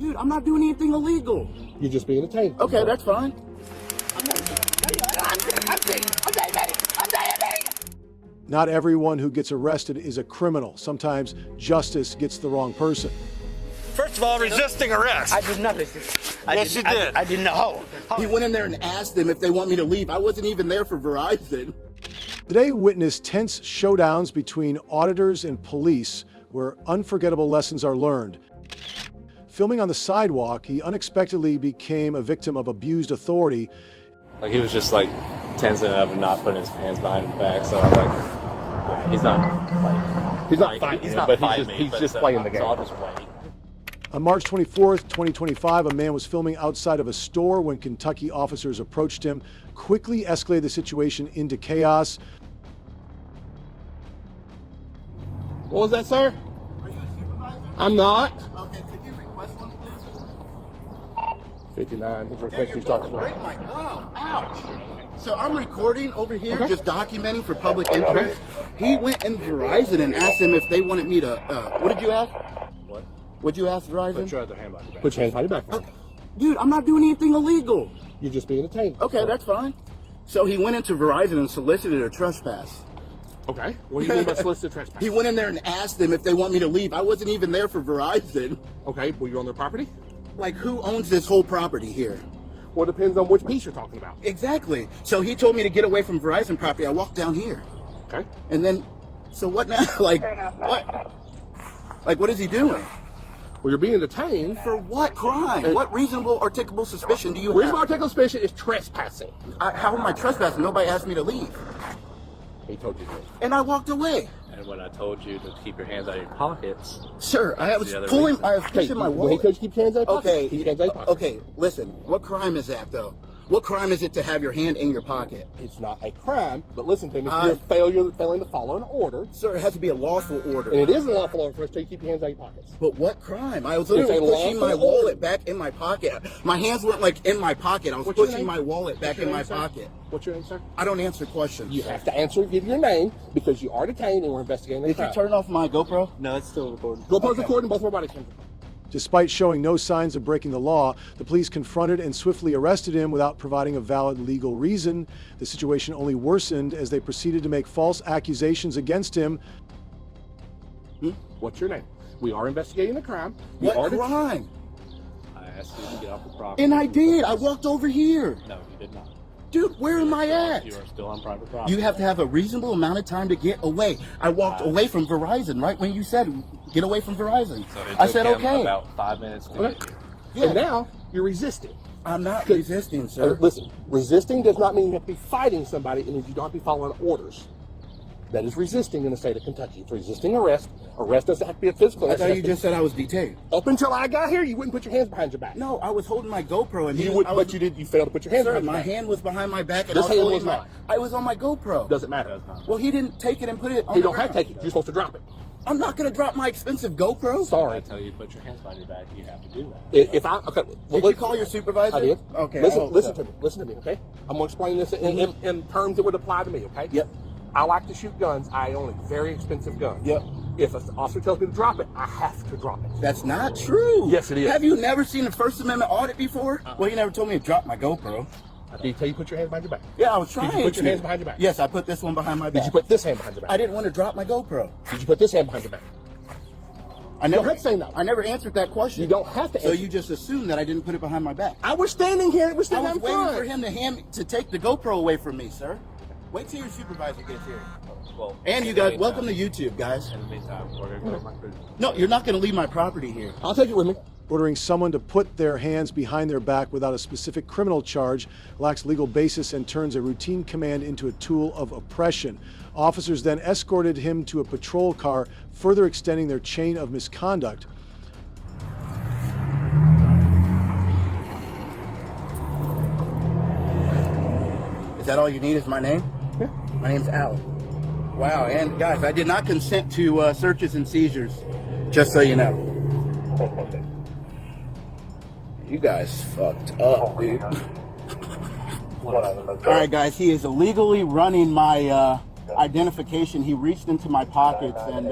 Dude, I'm not doing anything illegal. You're just being detained. Okay, that's fine. Not everyone who gets arrested is a criminal. Sometimes justice gets the wrong person. First of all, resisting arrest. I did not resist. Yes, you did. I didn't know. He went in there and asked them if they want me to leave. I wasn't even there for Verizon. Today witnessed tense showdowns between auditors and police where unforgettable lessons are learned. Filming on the sidewalk, he unexpectedly became a victim of abused authority. Like, he was just like tensing up and not putting his hands behind his back, so I'm like, he's not fighting me, he's just playing the game. So I'll just wait. On March 24th, 2025, a man was filming outside of a store when Kentucky officers approached him, quickly escalated the situation into chaos. What was that, sir? Are you a supervisor? I'm not. Okay, could you request one, please? 59. His request you talking about. Break my wow, ouch. So I'm recording over here, just documenting for public interest. He went in Verizon and asked them if they wanted me to, what did you ask? What? What'd you ask Verizon? Put your other hand behind your back. Put your hands behind your back. Okay. Dude, I'm not doing anything illegal. You're just being detained. Okay, that's fine. So he went into Verizon and solicited a trespass. Okay. What do you mean by solicited trespass? He went in there and asked them if they want me to leave. I wasn't even there for Verizon. Okay, well, you're on their property? Like, who owns this whole property here? Well, it depends on which piece you're talking about. Exactly. So he told me to get away from Verizon property. I walked down here. Okay. And then, so what now? Like, what? Like, what is he doing? Well, you're being detained. For what crime? What reasonable articulable suspicion do you Reasonable have? articulable suspicion is trespassing. How am I trespassing? Nobody asked me to leave. He told you this. And I walked away. And when I told you to keep your hands out of your pockets, Sir, I was the other pulling, reason. I was pushing my When he wallet. tells you keep your hands out of your pockets, Okay, keep your hands out of your pockets. okay, listen, what crime is that though? What crime is it to have your hand in your pocket? It's not a crime, but listen to me. You're failing to follow an order. Sir, it has to be a lawful order. And it is a lawful order for us to keep your hands out of your pockets. But what crime? I was It's literally a pushing my lawful wallet order. back in my pocket. My hands weren't like in my pocket. I was What's your pushing name? my wallet back What's your in my name, sir? pocket. What's your name, sir? I don't answer questions. You have to answer and give your name because you are detained and we're investigating the Did crime. you turn off my GoPro? no, it's still recording. GoPro's recording both of our body cameras. Despite showing no signs of breaking the law, the police confronted and swiftly arrested him without providing a valid legal reason. The situation only worsened as they proceeded to make false accusations against him. What's your name? We are investigating the crime. What crime? I asked you to get off the property. And I did. I walked over here. No, you did not. Dude, where am I at? You are still on private property. You have to have a reasonable amount of time to get away. I walked away from Verizon right when you said get away from Verizon. So it I took said him okay. about 5 minutes to get here. Yeah. And now you're resisting. I'm not resisting, sir. Listen, resisting does not mean you have to be fighting somebody. It means you don't have to be following orders. That is resisting in the state of Kentucky. It's resisting arrest. Arrest doesn't have to be a physical I arrest. thought you just said I was detained. Up until I got here, you wouldn't put your hands behind your back. No, I was holding my GoPro and You would, but you did. You failed to put your hands Sir, behind your my back. hand was behind my back and This I was hand holding was not. I was on my GoPro. Doesn't matter. Well, he didn't take it and put it on You the don't have to ground. take it. You're supposed to drop it. I'm not going to drop my expensive GoPro. I Sorry. tell you to put your hands behind your back, you have to do that. If I okay, Did you call your supervisor? I did. Okay. Listen to me. Listen to me. Okay. I'm gonna explain this in terms that would apply to me. Okay. Yep. I like to shoot guns. I own a very expensive gun. Yep. If an officer tells me to drop it, I have to drop it. That's not true. Yes, it is. Have you never seen a First Amendment audit before? Well, he never told me to drop my GoPro. Did he tell you to put your hands behind your back? Yeah, I was trying Did you put your to. hands behind your back? Yes, I put this one behind my back. Did you put this hand behind your back? I didn't want to drop my GoPro. Did you put this hand behind your back? I never have to say no. I never answered that question. You don't have to So answer. you just assumed that I didn't put it behind my back. I was standing here. It was I standing was in waiting front. for him to take the GoPro away from me, sir. Wait till your supervisor gets here. Well, And you guys, welcome to YouTube, guys. In the meantime, we're going to go to my food. No, you're not going to leave my property here. I'll take it with me. Ordering someone to put their hands behind their back without a specific criminal charge lacks legal basis and turns a routine command into a tool of oppression. Officers then escorted him to a patrol car, further extending their chain of misconduct. Is that all you need is my name? Yeah. My name's Al. Wow, and guys, I did not consent to searches and seizures, just so you know. You guys fucked up, dude. All right, guys, he is illegally running my identification. He reached into my pockets and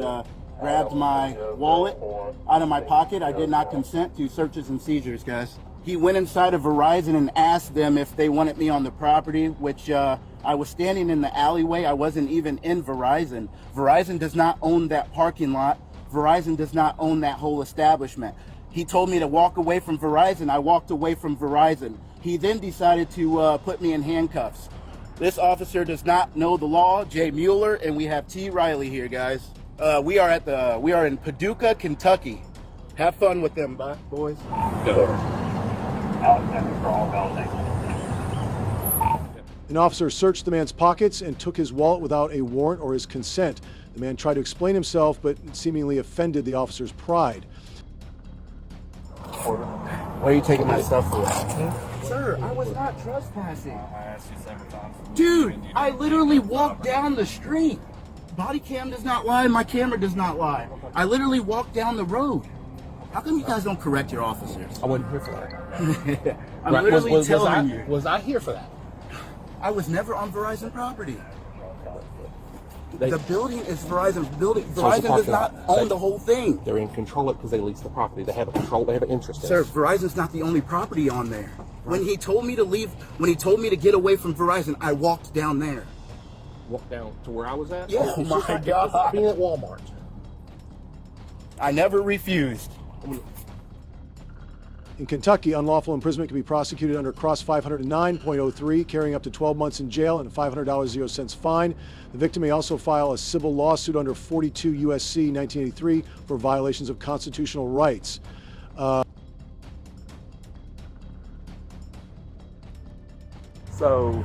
grabbed my wallet out of my pocket. I did not consent to searches and seizures, guys. He went inside of Verizon and asked them if they wanted me on the property, which I was standing in the alleyway. I wasn't even in Verizon. Verizon does not own that parking lot. Verizon does not own that whole establishment. He told me to walk away from Verizon. I walked away from Verizon. He then decided to put me in handcuffs. This officer does not know the law, Jay Mueller, and we have T. Riley here, guys. We are in Paducah, Kentucky. Have fun with them, boys. An officer searched the man's pockets and took his wallet without a warrant or his consent. The man tried to explain himself, but seemingly offended the officer's pride. Why are you taking my stuff for? Sir, I was not trespassing. I asked you several times. Dude, I literally walked down the street. Body cam does not lie, my camera does not lie. I literally walked down the road. How come you guys don't correct your officers? I wasn't here for that. I'm literally telling you. Was I here for that? I was never on Verizon property. The building is Verizon's building. Verizon does not own the whole thing. They're in control of it because they lease the property. They have a control. They have an interest in Sir, it. Verizon's not the only property on there. When he told me to leave, when he told me to get away from Verizon, I walked down there. Walk down to where I was at? Yeah. Oh my God. Being at Walmart. I never refused. In Kentucky, unlawful imprisonment can be prosecuted under Cross 509.03, carrying up to 12 months in jail and a $500.00 fine. The victim may also file a civil lawsuit under 42 U.S.C. 1983 for violations of constitutional rights. So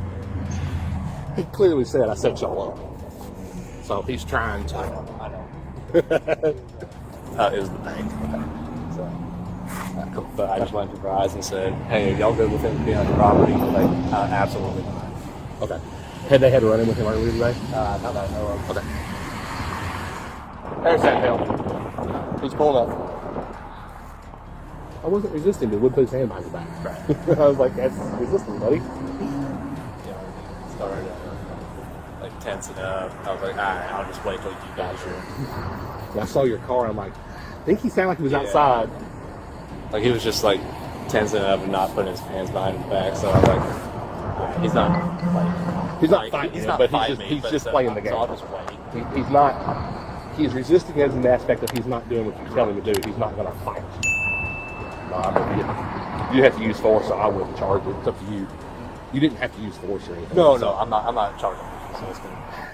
he clearly said, I set y'all up. So he's trying to. I know. It was the bank. So, cool. But I just went to Verizon and said, hey, y'all good with him being on your property? Like, absolutely not. Okay. Had they had to run in with him earlier today? Not that I know of. Okay. There's that hill. He's pulling up. I wasn't resisting, but he would put his hand behind his back. Right. I was like, that's resisting, buddy. Started like tensing up. I was like, all right, I'll just wait till you guys are. And I saw your car, and I'm like, I think he sounded like he was outside. Like he was just like tensing up and not putting his hands behind his back. So I was like, he's not fighting. He's not fighting. He's just playing the game. So I'll just wait. He's not. He's resisting as an aspect of he's not doing what you tell him to do. He's not going to fight. You have to use force, so I wouldn't charge it. It's up to you. You didn't have to use force or anything. No, I'm not charging. So it's gonna...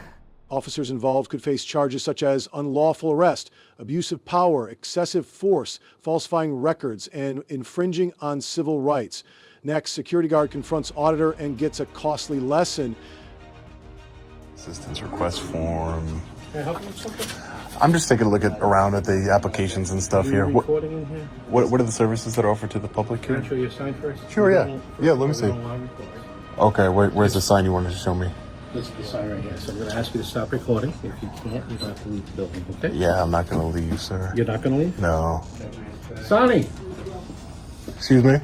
Officers involved could face charges such as unlawful arrest, abuse of power, excessive force, falsifying records, and infringing on civil rights. Next, security guard confronts auditor and gets a costly lesson. Assistance request form. Can I help you with something? I'm just taking a look around at the applications and stuff here. What Recording in here? are the services that are offered to the public Can I here? show you a sign first? Sure, yeah. Yeah, let me see. Okay, where's the sign you wanted to show me? This is the sign right here. So I'm going to ask you to stop recording. If you can't, you have to leave the building, okay? Yeah, I'm not going to leave, sir. You're not going to leave? No. Sonny! Excuse me?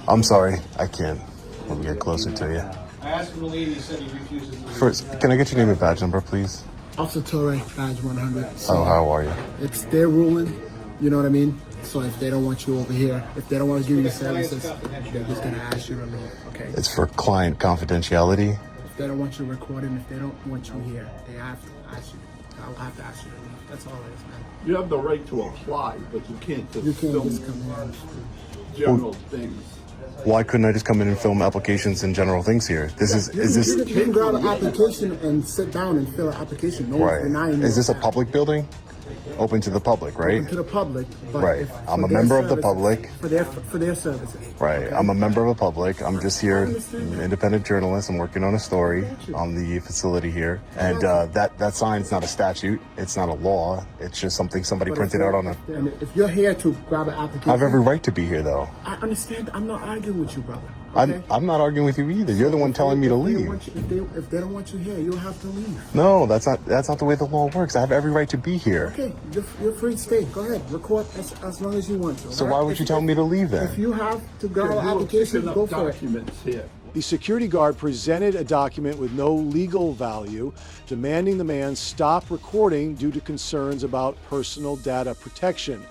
I'm sorry, I can't. Let me get closer to you. I asked him to leave, he said he refuses to leave. First, can I get your name and badge number, please? Officer Torre, badge 100. So Oh, how are you? it's their ruling, you know what I mean? So if they don't want you over here, if they don't want to give you the services, they're just going to ask you to leave, okay? It's for client confidentiality. If they don't want you recording, if they don't want you here, they have to ask you. I'll have to ask you to leave. That's all it is, man. You have the right to apply, but you can't just You can't film just come in. general things. Why couldn't I just come in and film applications and general things here? Is this You can grab an application and sit down and fill an application. No one's denying right? Is this a that. public building? Open to the public, right? Open to the public, but Right. if- I'm for a their member of the services- public. For their services. Right. okay? I'm a member of the public. I'm just here, an independent journalist. I'm working on a story on the facility here. And that sign's not a statute. It's not a law. It's just something somebody But printed out on a... And if you're here to grab an application, I have every right to be here, though. I understand. I'm not arguing with you, brother. Okay? I'm not arguing with you either. You're the one telling me to If they leave. want you- If they don't want you here, you'll have to leave. No, that's not the way the law works. I have every right to be here. Okay, you're free to stay. Go ahead, record as long as you want to. So all right? why would you tell me to leave then? If you have to grab an You're application, picking up go for it. documents here. The security guard presented a document with no legal value, demanding the man stop recording due to concerns about personal data protection.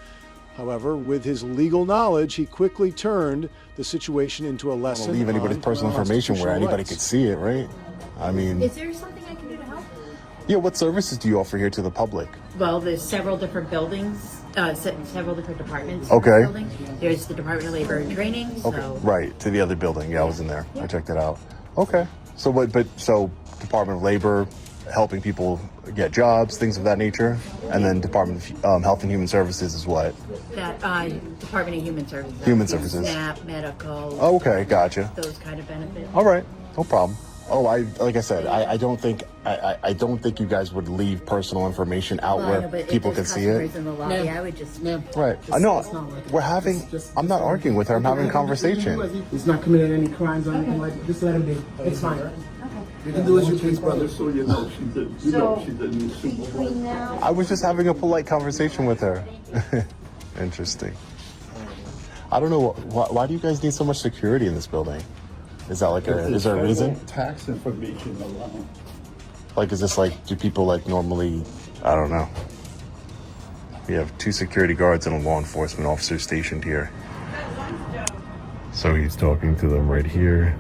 However, with his legal knowledge, he quickly turned the situation into a lesson. Don't leave anybody's personal information where anybody could see it, right? I mean, Is there something I can do to help? yeah, what services do you offer here to the public? Well, there's several different buildings, several different departments. Okay. In the building. There's the Department of Labor and Training. Okay, So right, to the other building. Yeah, I was in there. I checked it out. Okay. So what, so Department of Labor, helping people get jobs, things of that nature. And then Department of Health and Human Services is what? that Department of Human Services. Human Services. SNAP, medical. Oh, okay, gotcha. Those kind of benefits. All right, no problem. Oh, like I said, I don't think you guys would leave personal information out Well, I where know, but if people there's can see it. customers in the lobby, I would just. Right. I know. We're having. I'm not arguing with her. I'm having a conversation. He's not committed any crimes or anything like that. Just let him be. It's fine. You can do as you please, brother. So you know she did. You know she didn't assume. Between now. I was just having a polite conversation with her. Interesting. I don't know why do you guys need so much security in this building? Is that like is there a reason? Tax information allowed. Like, is this like, do people like normally? I don't know. We have 2 security guards and a law enforcement officer stationed here. So he's talking to them right here.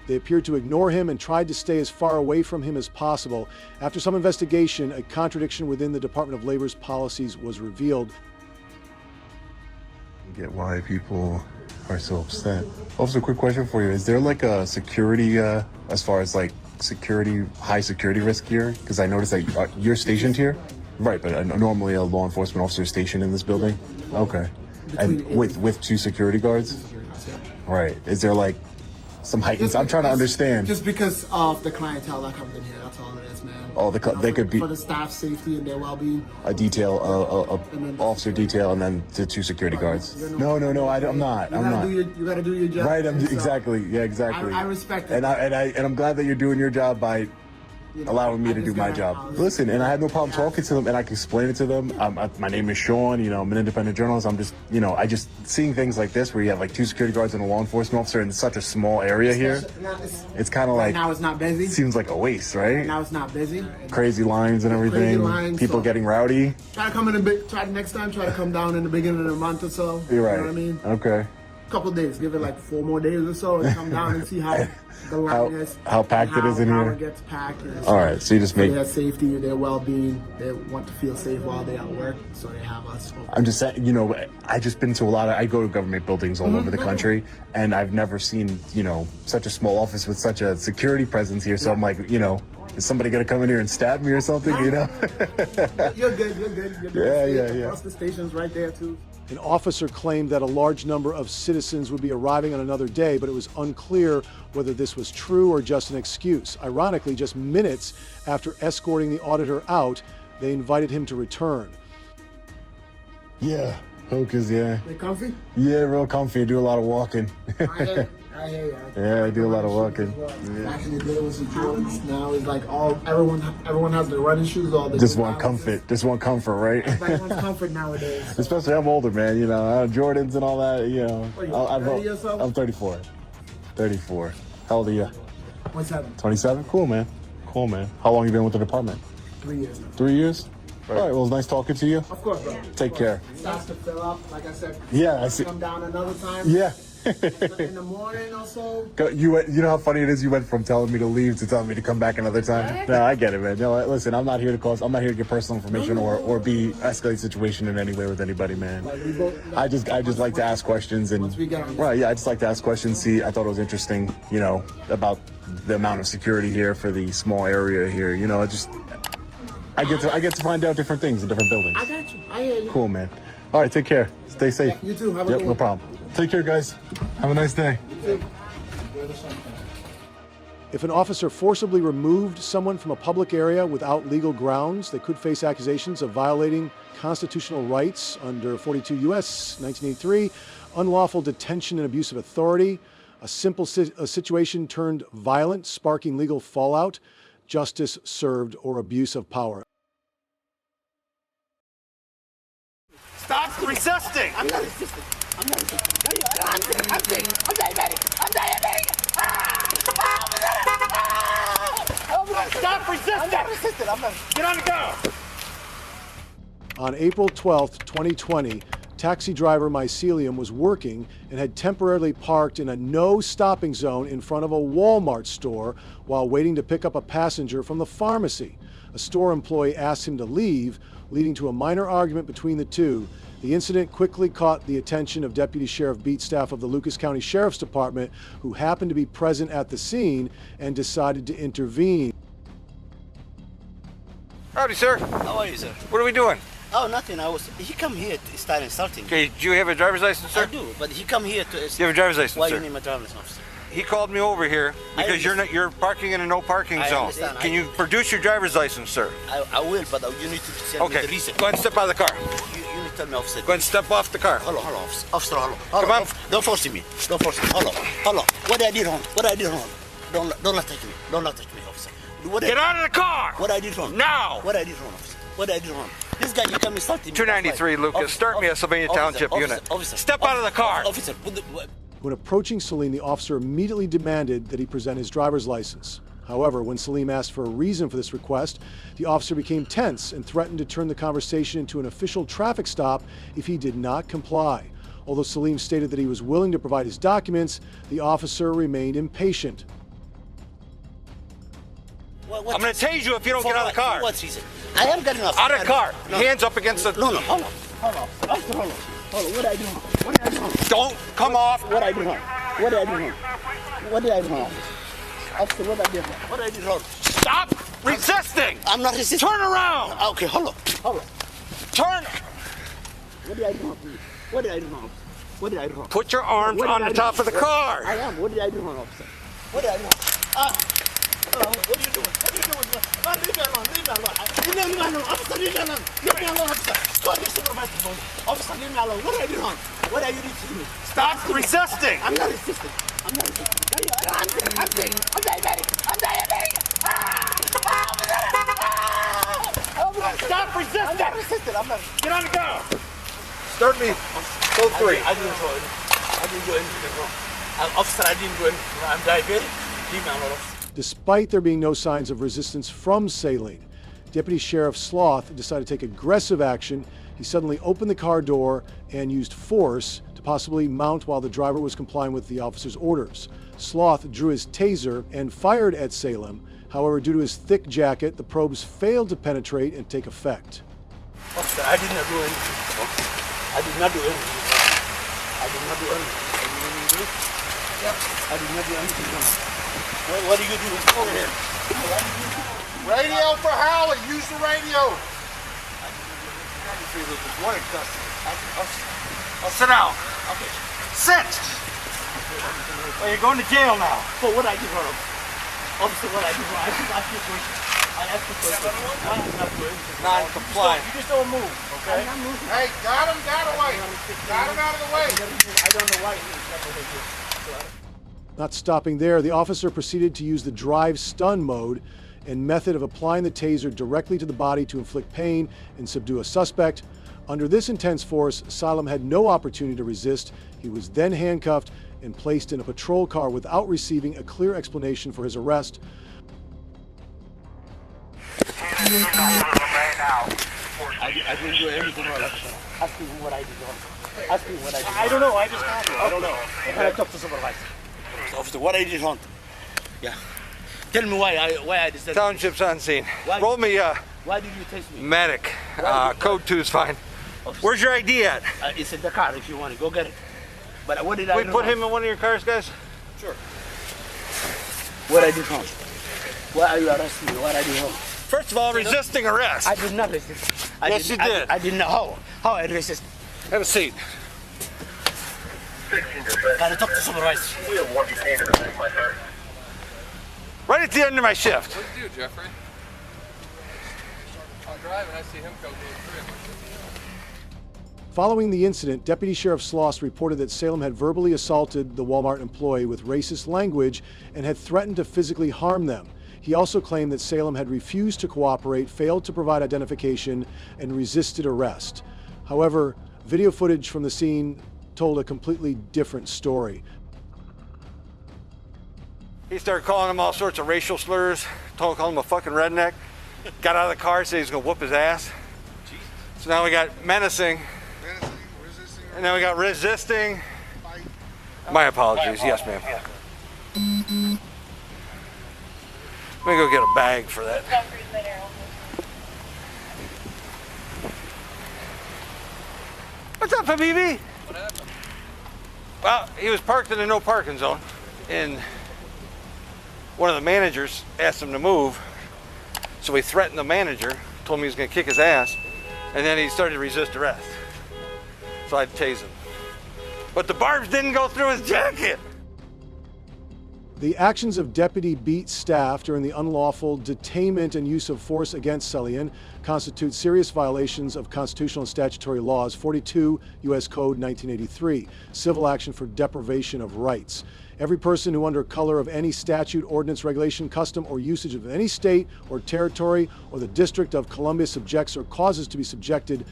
They appeared to ignore him and tried to stay as far away from him as possible. After some investigation, a contradiction within the Department of Labor's policies was revealed. I get why people are so upset. Also, quick question for you. Is there like a security, as far as like security, high security risk here? Because I noticed that you're stationed here. Right, but normally a law enforcement officer is stationed in this building? Okay. And with 2 security guards? Right. Is there like some heightened? I'm trying to understand. Just because of the clientele that comes in here, that's all it is, man. Oh, they could be for the staff safety and their well-being. a detail, a officer detail, and then the 2 security guards. No, I'm not. You gotta do your job. Right, So, exactly. Yeah, exactly. I respect it. And I'm glad that you're doing your job by allowing me to do my job. Listen, and I had no problem talking to them, and I can explain it to them. My name is Sean. I'm an independent journalist. I'm just, I just seeing things like this where you have like 2 security guards and a law enforcement officer in such a small area here. It's kind of like now it's not busy. Seems like a waste, right? Now it's not busy. Crazy lines and everything. People getting rowdy. Try to come in next time. Try to come down in the beginning of the month or so. You're right. You know what I mean? Okay. Couple of days. Give it like 4 more days or so, and come down and see how the line is. How packed it is in how here. It gets packed. All right, so you just make their safety, their well-being. They want to feel safe while they're at work, so they have us. I'm just saying, I just been to I go to government buildings all over the country, and I've never seen, such a small office with such a security presence here. So I'm like, is somebody gonna come in here and stab me or something? You're good. You're good. Yeah. Plus the station's right there too. An officer claimed that a large number of citizens would be arriving on another day, but it was unclear whether this was true or just an excuse. Ironically, just minutes after escorting the auditor out, they invited him to return. Yeah, Hocus, yeah. They comfy? Yeah, real comfy. I do a lot of walking. I hear you. Yeah, I do a lot of walking. Back in the day, it was the Jordans. Now it's like everyone has the running shoes. Just want comfort. Just want comfort, right? Everyone wants comfort nowadays. Especially I'm older, man. Jordans and all that. What are you, 30 yourself? I'm 34. 34. How old are you? 27. 27. Cool, man. How long you been with the department? 3 years now. 3 years. All right. Well, it was nice talking to you. Of course, bro. Take care. Starts to fill up, like I said. Yeah, I see. Come down another time. Yeah. In the morning or so. You know how funny it is? You went from telling me to leave to telling me to come back another time. No, I get it, man. No, listen, I'm not here to get personal information or be escalate situation in any way with anybody, man. I just like to ask questions and right, yeah, I just like to ask questions. See, I thought it was interesting, about the amount of security here for the small area here. I get to find out different things in different buildings. I got you. I hear you. Cool, man. All right, take care. Stay safe. Yeah, you too. Have a good one. No problem. Take care, guys. Have a nice day. If an officer forcibly removed someone from a public area without legal grounds, they could face accusations of violating constitutional rights under 42 U.S. 1983, unlawful detention and abuse of authority, a situation turned violent, sparking legal fallout, justice served, or abuse of power. Stop resisting! I'm not resisting. I'm not resisting. I'm diabetic. I'm diabetic. Stop resisting! I'm not resisting. I'm not. Get on the go! On April 12, 2020, taxi driver Mycelium was working and had temporarily parked in a no stopping zone in front of a Walmart store while waiting to pick up a passenger from the pharmacy. A store employee asked him to leave, leading to a minor argument between the two. The incident quickly caught the attention of Deputy Sheriff Beat staff of the Lucas County Sheriff's Department, who happened to be present at the scene and decided to intervene. Howdy, sir. How are you, sir? What are we doing? Oh, nothing. He come here to start insulting. Okay, do you have a driver's license, sir? I do, but he come here to. Do you have a driver's license, Why sir? you need my driver's license, officer? He called me over here because you're parking in a no parking I zone. understand. Can you produce your driver's license, sir? I will, but you need to tell me Okay. the reason. Go ahead and step out of the car. You need to tell me, officer. Go ahead and step off the car. Hold on, officer. Officer, hold on. Come on. Don't force me. Don't force me. Hold on. What I did wrong? What I did wrong? Don't attack me. Don't attack me, officer. Get out of the car! What I did wrong? Now! What I did wrong, officer? What I did wrong? This guy, you come insulting me. 293, Lucas. Start me a Sylvania Township unit. Step out of the car! Officer, When approaching Salim, the officer immediately demanded that he present his driver's license. However, when Salim asked for a reason for this request, the officer became tense and threatened to turn the conversation into an official traffic stop if he did not comply. Although Salim stated that he was willing to provide his documents, the officer remained impatient. I'm going to tase you if you don't get out of the car. For what reason? I am getting off. Out of the car. No. Hands up against the... No, hold on. Officer, hold on. What I do wrong? What I do wrong? Don't come off. What I do wrong? What I do wrong? What did I do wrong? Officer, what I did wrong? What I did wrong? Stop resisting. I'm not resisting. Turn around. Okay, hold on. Turn. What did I do wrong, please? What did I do wrong? What did I do wrong? Put your arms on the top of the car. I am. What did I do wrong, officer? What did I do wrong? What are you doing? What are you doing? Leave me alone. Leave me alone. Leave me alone. Officer, leave me alone. Leave me alone, officer. Go to supervisor, phone. Officer, leave me alone. What did I do wrong? What are you doing to me? Stop resisting. I'm not resisting. I'm not resisting. I'm diabetic. I'm diabetic. Stop resisting. I'm not resisting. I'm not. Get on the go. Start me. Code 3. I didn't do anything wrong. Officer, I didn't do anything wrong. I'm diabetic. Leave me alone, officer. Despite there being no signs of resistance from Saline, Deputy Sheriff Sloth decided to take aggressive action. He suddenly opened the car door and used force to possibly mount while the driver was complying with the officer's orders. Sloth drew his taser and fired at Salem. However, due to his thick jacket, the probes failed to penetrate and take effect. Officer, I did not do anything. I did not do anything. I did not do anything. I did not do anything. What are you doing over here? Radio for Howley. Use the radio. I'll sit down. Okay. Sit. Well, you're going to jail now. For what I did wrong. Officer, what I did wrong. I asked you a question. I asked you a question. I did not do anything. Non-compliant. You just don't move, okay? I'm not moving. Hey, got him away. Got him out of the way. I don't know why he's not over here. Not stopping there, the officer proceeded to use the drive stun mode and method of applying the taser directly to the body to inflict pain and subdue a suspect. Under this intense force, Salem had no opportunity to resist. He was then handcuffed and placed in a patrol car without receiving a clear explanation for his arrest. I didn't do anything wrong, officer. Ask me what I did wrong. Ask me what I did wrong. I don't know. I just can't. I don't know. I talk to supervisor. Officer, what I did wrong? Yeah. Tell me why I did that. Township's on scene. Why? Roll me Why did you test me? medic. Why did you- Code 2 is fine. Officer, Where's your ID at? it's in the car if you want to. Go get it. But what did I We do put wrong? him in one of your cars, guys? Sure. What I did wrong? Why are you arresting me? What I did wrong? First of all, resisting arrest. I did not resist. Yes, you did. I did not. How I resist? Have a seat. Gotta talk to supervisor. Right at the end of my shift. What do you do, Jeffrey? I'll drive and I see him go to the crib. Following the incident, Deputy Sheriff Sloss reported that Salem had verbally assaulted the Walmart employee with racist language and had threatened to physically harm them. He also claimed that Salem had refused to cooperate, failed to provide identification, and resisted arrest. However, Video footage from the scene told a completely different story. He started calling him all sorts of racial slurs, calling him a fucking redneck. Got out of the car, said he was gonna whoop his ass. So now we got menacing, and then we got resisting. My apologies, yes ma'am. Let me go get a bag for that. What's up, Habibi? What happened? Well, he was parked in a no parking zone, and one of the managers asked him to move, so he threatened the manager, told him he was going to kick his ass, and then he started to resist arrest. So I tased him. But the barbs didn't go through his jacket. The actions of Deputy Beat staff during the unlawful detainment and use of force against Selian constitute serious violations of constitutional and statutory laws, 42 U.S. Code 1983, civil action for deprivation of rights. Every person who, under color of any statute, ordinance, regulation, custom, or usage of any state or territory or the District of Columbia subjects or causes to be subjected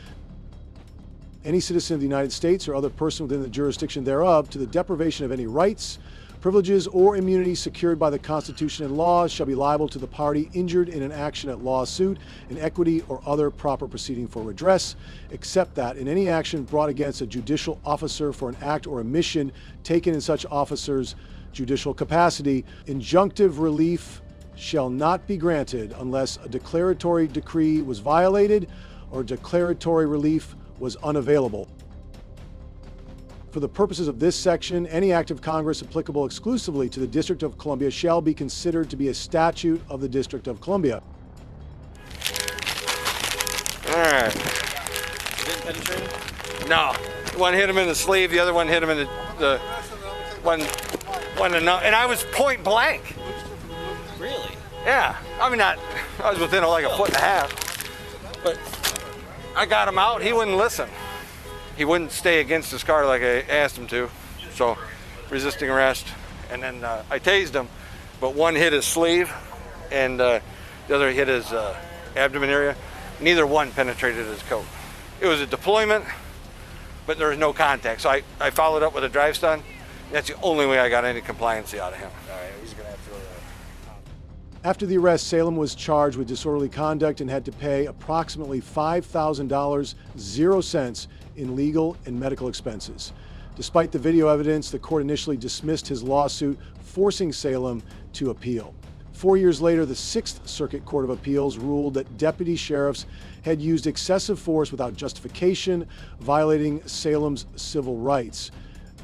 any citizen of the United States or other person within the jurisdiction thereof to the deprivation of any rights, privileges, or immunities secured by the Constitution and laws shall be liable to the party injured in an action at lawsuit, in equity, or other proper proceeding for redress, except that in any action brought against a judicial officer for an act or omission taken in such officer's judicial capacity, injunctive relief shall not be granted unless a declaratory decree was violated or declaratory relief was unavailable. For the purposes of this section, any act of Congress applicable exclusively to the District of Columbia shall be considered to be a statute of the District of Columbia. All right. You didn't penetrate him? No. One hit him in the sleeve, the other one hit him in the and I was point blank. Really? Yeah. I mean, I was within like a foot and a half. But I got him out. He wouldn't listen. He wouldn't stay against his car like I asked him to. So, resisting arrest. And then I tased him. But one hit his sleeve, and the other hit his abdomen area. Neither one penetrated his coat. It was a deployment, but there was no contact. So I followed up with a drive stun. That's the only way I got any compliance out of him. All right, he's going to have to go to After the arrest, Salem was charged with disorderly conduct and had to pay approximately $5,000, 0 cents, in legal and medical expenses. Despite the video evidence, the court initially dismissed his lawsuit, forcing Salem to appeal. 4 years later, the Sixth Circuit Court of Appeals ruled that deputy sheriffs had used excessive force without justification, violating Salem's civil rights.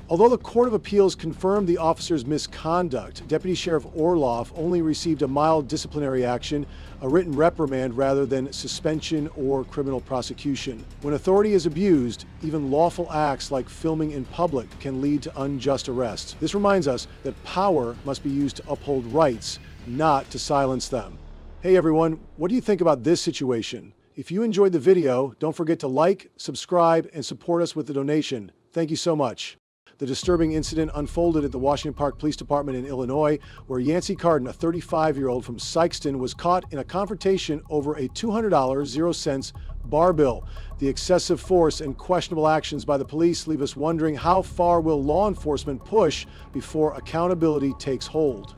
Although the Court of Appeals confirmed the officer's misconduct, Deputy Sheriff Orloff only received a mild disciplinary action, a written reprimand rather than suspension or criminal prosecution. When authority is abused, even lawful acts like filming in public can lead to unjust arrests. This reminds us that power must be used to uphold rights, not to silence them. Hey everyone, what do you think about this situation? If you enjoyed the video, don't forget to like, subscribe, and support us with a donation. Thank you so much. The disturbing incident unfolded at the Washington Park Police Department in Illinois, where Yancey Carden, a 35-year-old from Sykeston, was caught in a confrontation over a $200, 0 cents bar bill. The excessive force and questionable actions by the police leave us wondering, how far will law enforcement push before accountability takes hold?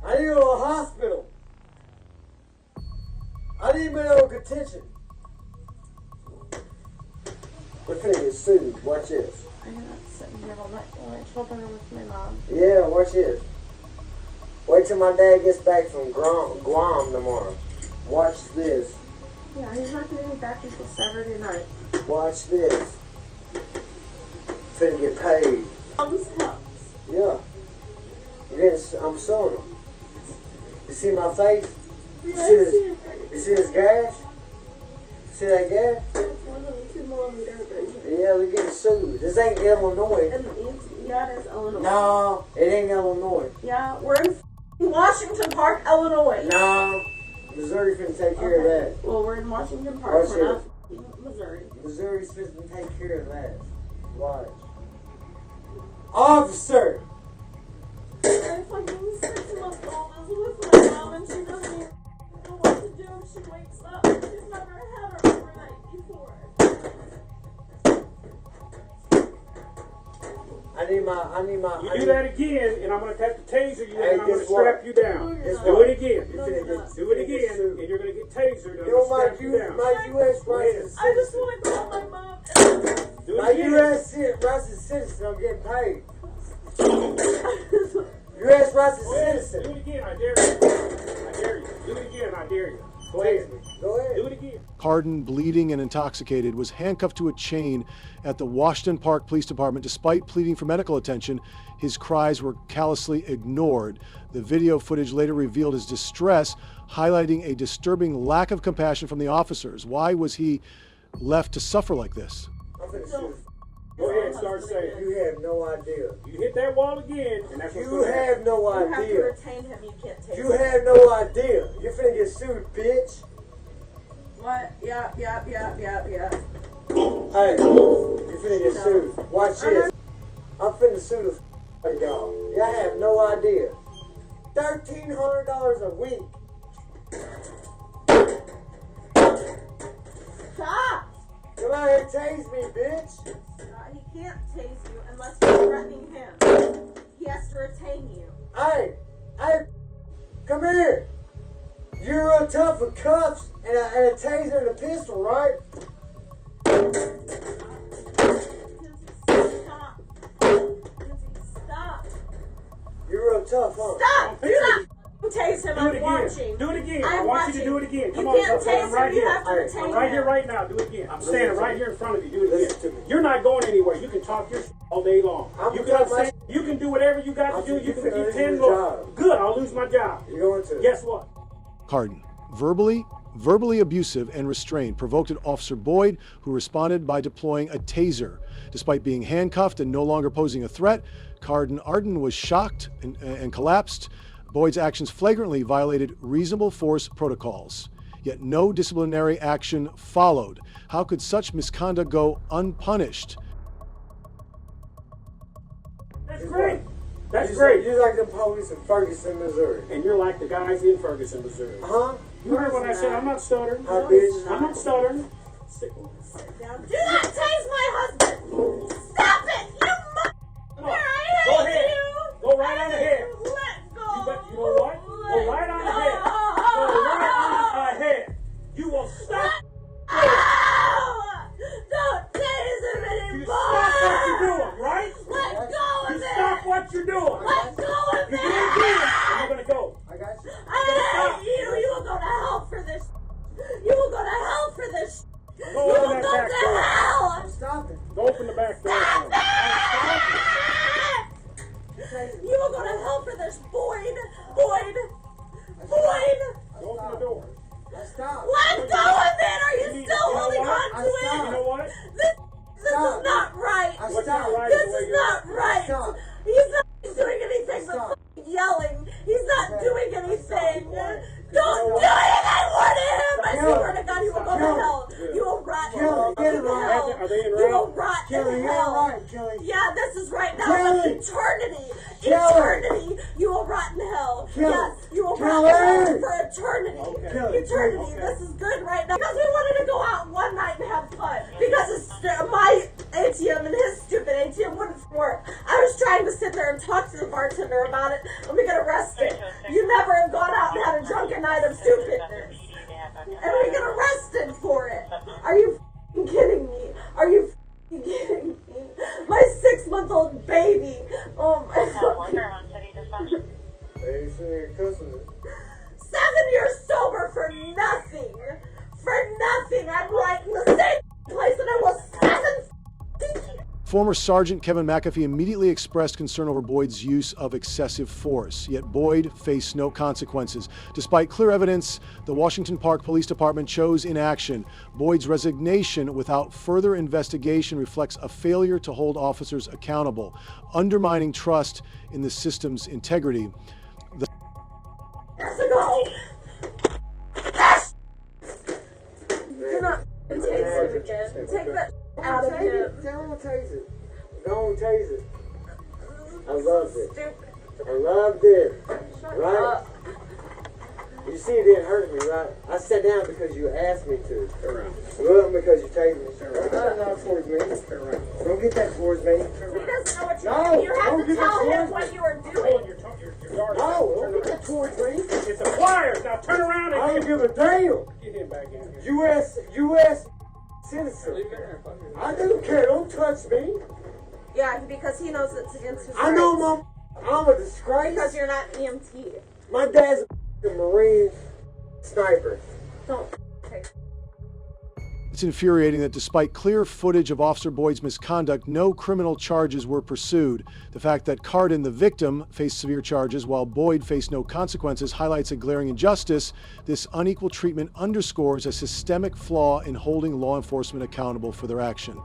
I need to go to a hospital. I need medical attention. We're finna get sued. Watch this. I'm not sitting here all night. My children are with my mom. Yeah, watch this. Wait till my dad gets back from Guam tomorrow. Watch this. Yeah, he's not getting back until Saturday night. Watch this. Finna get paid. Mom's house. Yeah. I'm suing them. You see my face? You see this gash? See that gash? It's 102 millimeter. Yeah, we're getting sued. This ain't Illinois. Yeah, it is Illinois. No, it ain't Illinois. Yeah, we're in Washington Park, Illinois. No, Missouri finna take care of that. Well, we're in Washington Park. We're not in Missouri. Missouri's finna take care of that. Watch. Officer! My fucking 6-month-old is with my mom and she doesn't even know what to do if she wakes up. She's never had her overnight before. I need my. You do that again, and I'm gonna have to taser you, Hey, and I'm gonna guess what? strap you down. Guess Do what? it again. You finna get- Do it again, and you're gonna get tasered. And Yo, I'm gonna my strap you down. U.S. Russian I just want to call my mom. Do it My again. U.S. Russian citizen, I'm getting paid. U.S. Russian Go ahead. citizen. Do it again. I dare you. I dare you. Do it again. I dare you. Go ahead. Go ahead. Do it again. Carden, bleeding and intoxicated, was handcuffed to a chain at the Washington Park Police Department. Despite pleading for medical attention, his cries were callously ignored. The video footage later revealed his distress, highlighting a disturbing lack of compassion from the officers. Why was he left to suffer like this? I'm finna shoot. Go ahead and start saying. You have no idea. You hit that wall again, and that's what's You gonna happen. have no You have to idea. retain him. You can't take You him. have no idea. You're finna get sued, bitch. What? Yeah. Hey, you finna get sued. Watch this. I'm finna sue the f out of y'all. Y'all have no idea. $1,300 a week. Stop! Come out here and tase me, bitch. He can't tase you unless you're threatening him. He has to retain you. Hey, come here. You're real tough with cuffs and a taser and a pistol, right? Stop. Stop. You're real tough, huh? Stop! Do not tase him. Do it I'm again. watching. Do it again. I I'm want watching. you to do it again. Come You on, can't son. I'm tase right him. You here. have to retain I'm right him. here right now. Do it again. I'm Listen standing to right me. here in front of you. Do it Listen to again. me. You're not going anywhere. You can talk your all day long. I'm You gonna can talk my say, you can do whatever you got to do. You can finna be lose 10 your more. job. Good. I'll lose my job. You're going to. Guess what? Carden, verbally abusive and restrained, provoked Officer Boyd, who responded by deploying a taser. Despite being handcuffed and no longer posing a threat, Arden was shocked and collapsed. Boyd's actions flagrantly violated reasonable force protocols. Yet no disciplinary action followed. How could such misconduct go unpunished? That's great. That's You're great. You're like the police in Ferguson, Missouri. And you're like the guys in Ferguson, Missouri. Huh? You heard what I said. I'm not stuttering. Huh, bitch? I'm not stuttering. Sit down. Do not tase my husband! Stop it! You Come on. I Go hate ahead. you! Go right on ahead. Let go! You know what? Go right on ahead. Go right on ahead. You will stop. Don't tase him anymore! You stop what you're doing, right? Let go of You it! stop what you're doing. Let go of You it! do it again, and you're gonna go. I got you. I hate you! You will go to hell for this! You will go to hell for this! Go You open will that go back to door. hell! Stop it. Go open the back door. for me. You will go to hell for this, Boyd! Go open the door. Stop. Let go of it! Are you You still know holding what? on to it? You know what? This is not right! What's not right This is the way is you're not right! Stop. He's not doing anything but yelling! He's not doing anything! Don't do anything more to him! I swear to God, you will go to hell! You will rot in hell! Are they in You will route? rot Kelly, in you're hell! right, Kelly. Yeah, this is right now. Kelly. Eternity. Kelly. Eternity. You will rot in hell. Kelly. Yes, you will Kelly. rot in hell for eternity. Kelly. Eternity. Okay. This is good right now. Because we wanted to go out one night and have fun. Because it's my ATM and his stupid ATM wouldn't work. I was trying to sit there and talk to the bartender about it, and we got arrested. You never have gone out and had a drunken night of stupidness. And we get arrested for it. Are you f***ing kidding me? Are you f***ing kidding me? My 6-month-old baby. Oh my God. Hey, you sitting here cussing it. 7 years sober for nothing. For nothing. I'm like in the same place that I was 7 Former Sergeant Kevin McAfee immediately expressed concern over Boyd's use of excessive force, yet Boyd faced no consequences. Despite clear evidence, the Washington Park Police Department chose inaction. Boyd's resignation without further investigation reflects a failure to hold officers accountable, undermining trust in the system's integrity. years ago. You're not going to taste it again. Take that out of him. Tell him to taste it. Don't tase it. I loved it. I loved it. Right? You see, it didn't hurt me, right? I sat down because you asked me to. It wasn't because you tased me. Not towards me. Don't get that towards me. He doesn't know what you're doing. You have to tell him what you are doing. No, don't get that towards me. It's a pliers. Now turn around and I don't give a damn. get him back in here. U.S. citizen. I don't care. Don't touch me. Yeah, because he knows it's against his I know rights. I'm a disgrace. Because you're not EMT. My dad's a Marine sniper. Don't take. It's infuriating that despite clear footage of Officer Boyd's misconduct, no criminal charges were pursued. The fact that Cardin, the victim, faced severe charges while Boyd faced no consequences highlights a glaring injustice. This unequal treatment underscores a systemic flaw in holding law enforcement accountable for their action.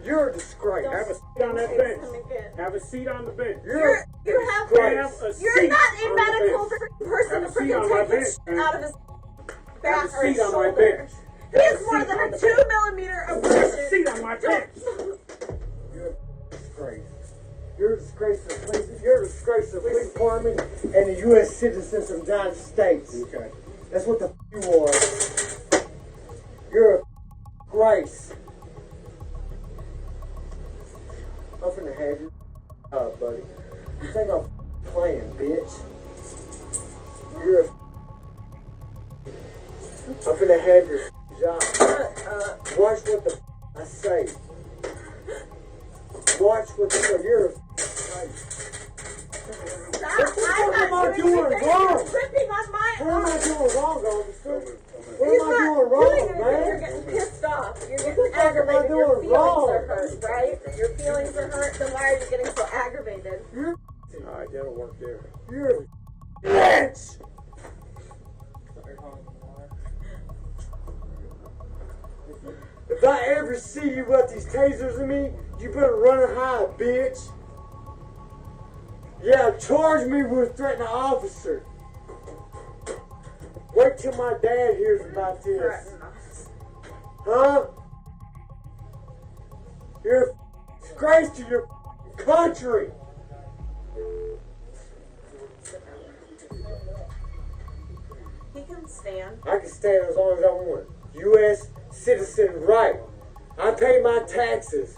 You're a disgrace. Have a seat on that bench. Have a seat on the bench. You're not a medical person to freaking take his shit out of his back or his shoulder. He has more than a 2 millimeter abrasion. Seat on my bench. You're a disgrace. You're a disgrace to the police. You're a disgrace to the police department and the U.S. citizens of the United States. Okay. That's what the you are. You're a disgrace. I'm finna have you up, buddy. You think I'm playing, bitch? You're a I'm finna have your job. Watch what the I say. Watch what the you're a What am I doing wrong? Tripping on my What am I doing wrong, officer? What am I doing wrong, man? You're getting pissed off. You're getting aggravated. Your feelings are hurt, right? Your feelings are hurt. Then why are you getting so aggravated? Alright, that'll work there. You're a bitch! If I ever see you with these tasers in me, you better run and hide, bitch. Yeah, charge me with threatening an officer. Wait till my dad hears about this. Huh? You're a disgrace to your country. He can stand. I can stand as long as I want. U.S. citizen right. I pay my taxes.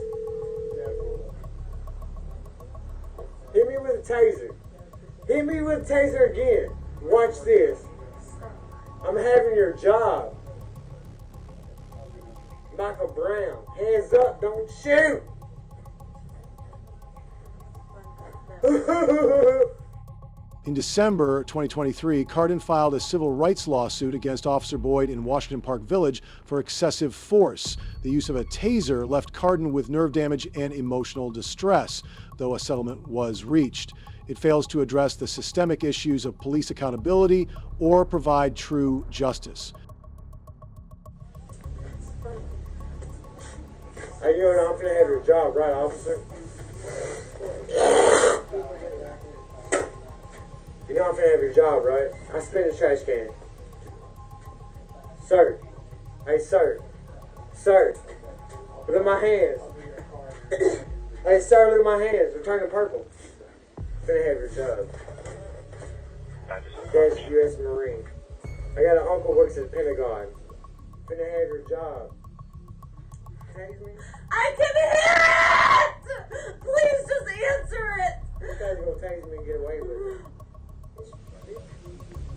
Hit me with a taser. Hit me with a taser again. Watch this. I'm having your job. Michael Brown. Hands up, don't shoot. In December 2023, Cardin filed a civil rights lawsuit against Officer Boyd in Washington Park Village for excessive force. The use of a taser left Cardin with nerve damage and emotional distress, though a settlement was reached. It fails to address the systemic issues of police accountability or provide true justice. Hey, you know I'm gonna have your job, right, officer? You know I'm gonna have your job, right? I spin the trash can. Sir. Hey, sir. Sir. Look at my hands. Hey, sir, look at my hands. They're turning purple. I'm gonna have your job. Dad's a U.S. Marine. I got an uncle who works at the Pentagon. I'm gonna have your job. Tase me? I can hear it! Please just answer it! You guys are gonna tase me and get away with it.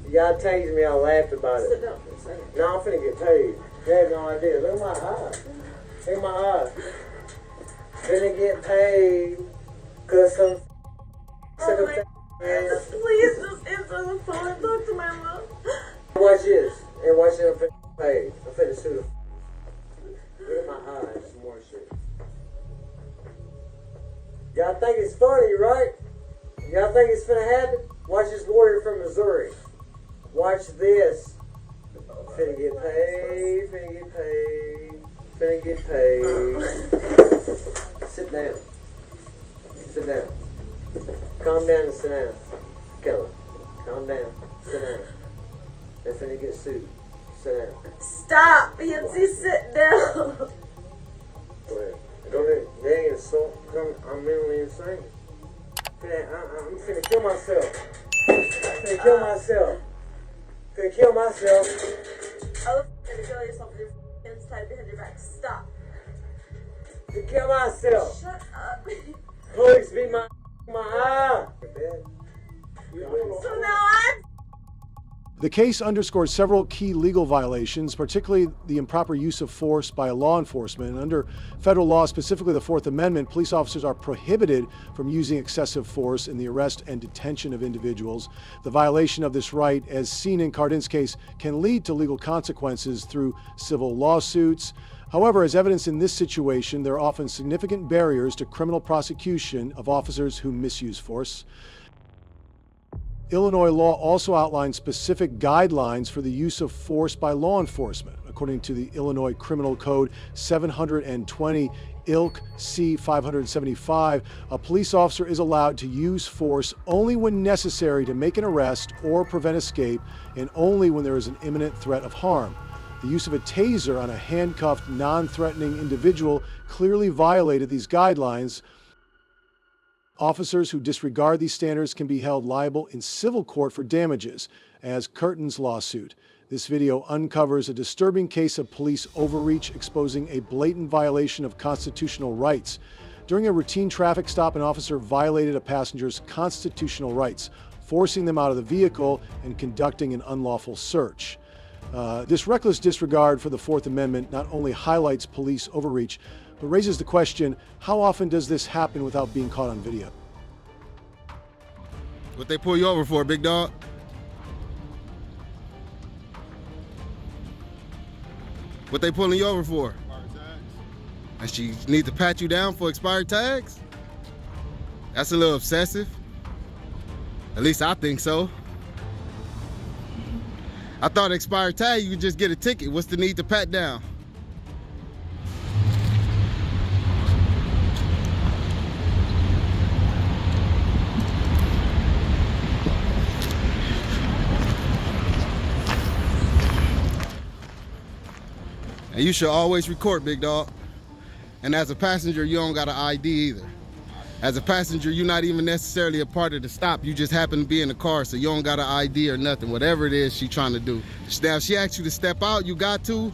You gotta tase me, I'll laugh about it. Sit down for a second. No, I'm finna get tased. You have no idea. Look at my eyes. Look at my eyes. Finna get paid. Cause some Oh my God. Please just answer the phone and talk to my mom. Watch this. And watch it, I'm finna get paid. I'm finna sue the look at my eyes. Some more shit. Y'all think it's funny, right? Y'all think it's finna happen? Watch this lawyer from Missouri. Watch this. Finna get paid, finna get paid, finna get paid. Sit down. Sit down. Calm down and sit down. Keller. Calm down. Sit down. They're finna get sued. Sit down. Stop, Yancy, sit down. Go ahead. They ain't assault. I'm mentally insane. I'm finna kill myself. Finna kill myself. Finna kill myself. I look finna kill yourself with your hands tied behind your back. Stop. Finna kill myself. Shut up. Police beat my eye. So now I'm. The case underscores several key legal violations, particularly the improper use of force by law enforcement. And under federal law, specifically the Fourth Amendment, police officers are prohibited from using excessive force in the arrest and detention of individuals. The violation of this right, as seen in Cardin's case, can lead to legal consequences through civil lawsuits. However, as evidenced in this situation, there are often significant barriers to criminal prosecution of officers who misuse force. Illinois law also outlines specific guidelines for the use of force by law enforcement. According to the Illinois Criminal Code 720 Ilk C 575, a police officer is allowed to use force only when necessary to make an arrest or prevent escape, and only when there is an imminent threat of harm. The use of a taser on a handcuffed, non-threatening individual clearly violated these guidelines. Officers who disregard these standards can be held liable in civil court for damages, as Curtin's lawsuit. This video uncovers a disturbing case of police overreach, exposing a blatant violation of constitutional rights. During a routine traffic stop, an officer violated a passenger's constitutional rights, forcing them out of the vehicle and conducting an unlawful search. This reckless disregard for the Fourth Amendment not only highlights police overreach, but raises the question, how often does this happen without being caught on video? What they pull you over for, big dog? What they pulling you over for? Expired tags. And she need to pat you down for expired tags? That's a little obsessive. At least I think so. I thought expired tag, you could just get a ticket. What's the need to pat down? And you should always record, big dog. And as a passenger, you don't got an ID either. As a passenger, you're not even necessarily a part of the stop. You just happen to be in the car, so you don't got an ID or nothing, whatever it is she trying to do. Now, if she asks you to step out, you got to.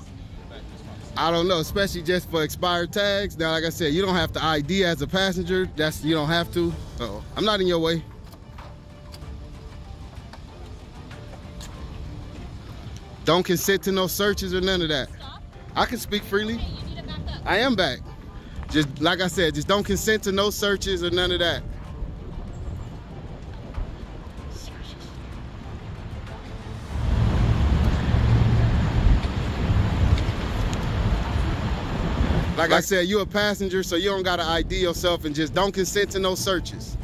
I don't know, especially just for expired tags. Now, like I said, you don't have to ID as a passenger. You don't have to. Uh-oh. I'm not in your way. Don't consent to no searches or none of that. I can speak freely. Okay, you need to back up. I am back. Just like I said, just don't consent to no searches or none of that. Like I said, you're a passenger, so you don't gotta ID yourself, and just don't consent to no searches.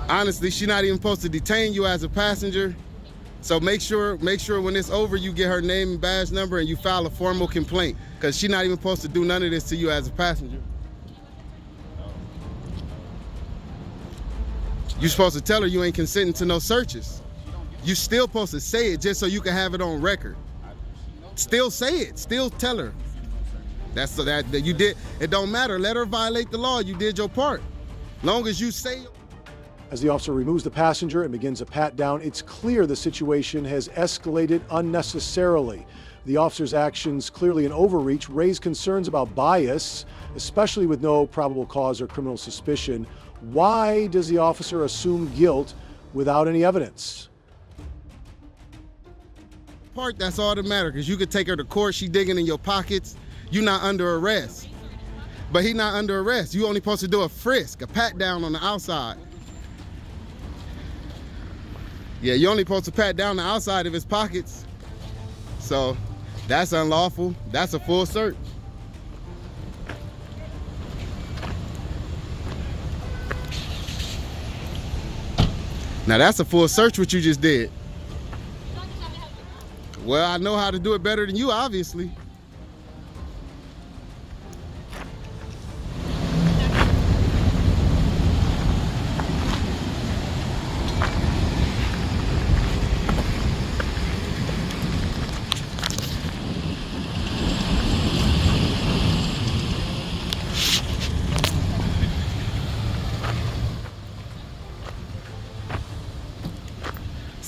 Honestly, she's not even supposed to detain you as a passenger. So make sure when it's over, you get her name and badge number and you file a formal complaint, because she's not even supposed to do none of this to you as a passenger. You're supposed to tell her you ain't consenting to no searches. You still supposed to say it just so you can have it on record. Still say it, still tell her. That's so that you did, it don't matter, let her violate the law, you did your part. Long as you say. As the officer removes the passenger and begins a pat down, it's clear the situation has escalated unnecessarily. The officer's actions, clearly an overreach, raise concerns about bias, especially with no probable cause or criminal suspicion. Why does the officer assume guilt without any evidence? Part, that's all that matters, because you could take her to court, she digging in your pockets, you're not under arrest. But he not under arrest. You only supposed to do a frisk, a pat down on the outside. Yeah, you're only supposed to pat down the outside of his pockets. So that's unlawful. That's a full search. Now that's a full search what you just did. Well, I know how to do it better than you, obviously.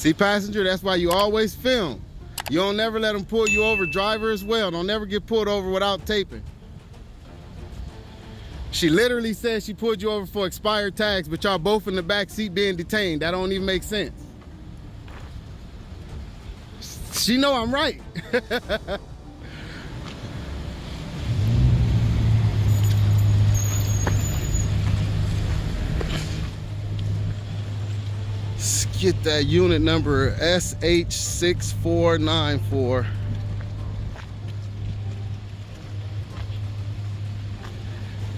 See, passenger, that's why you always film. You don't never let them pull you over. Driver as well. Don't never get pulled over without taping. She literally said she pulled you over for expired tags, but y'all both in the back seat being detained. That don't even make sense. She know I'm right. Let's get that unit number SH6494.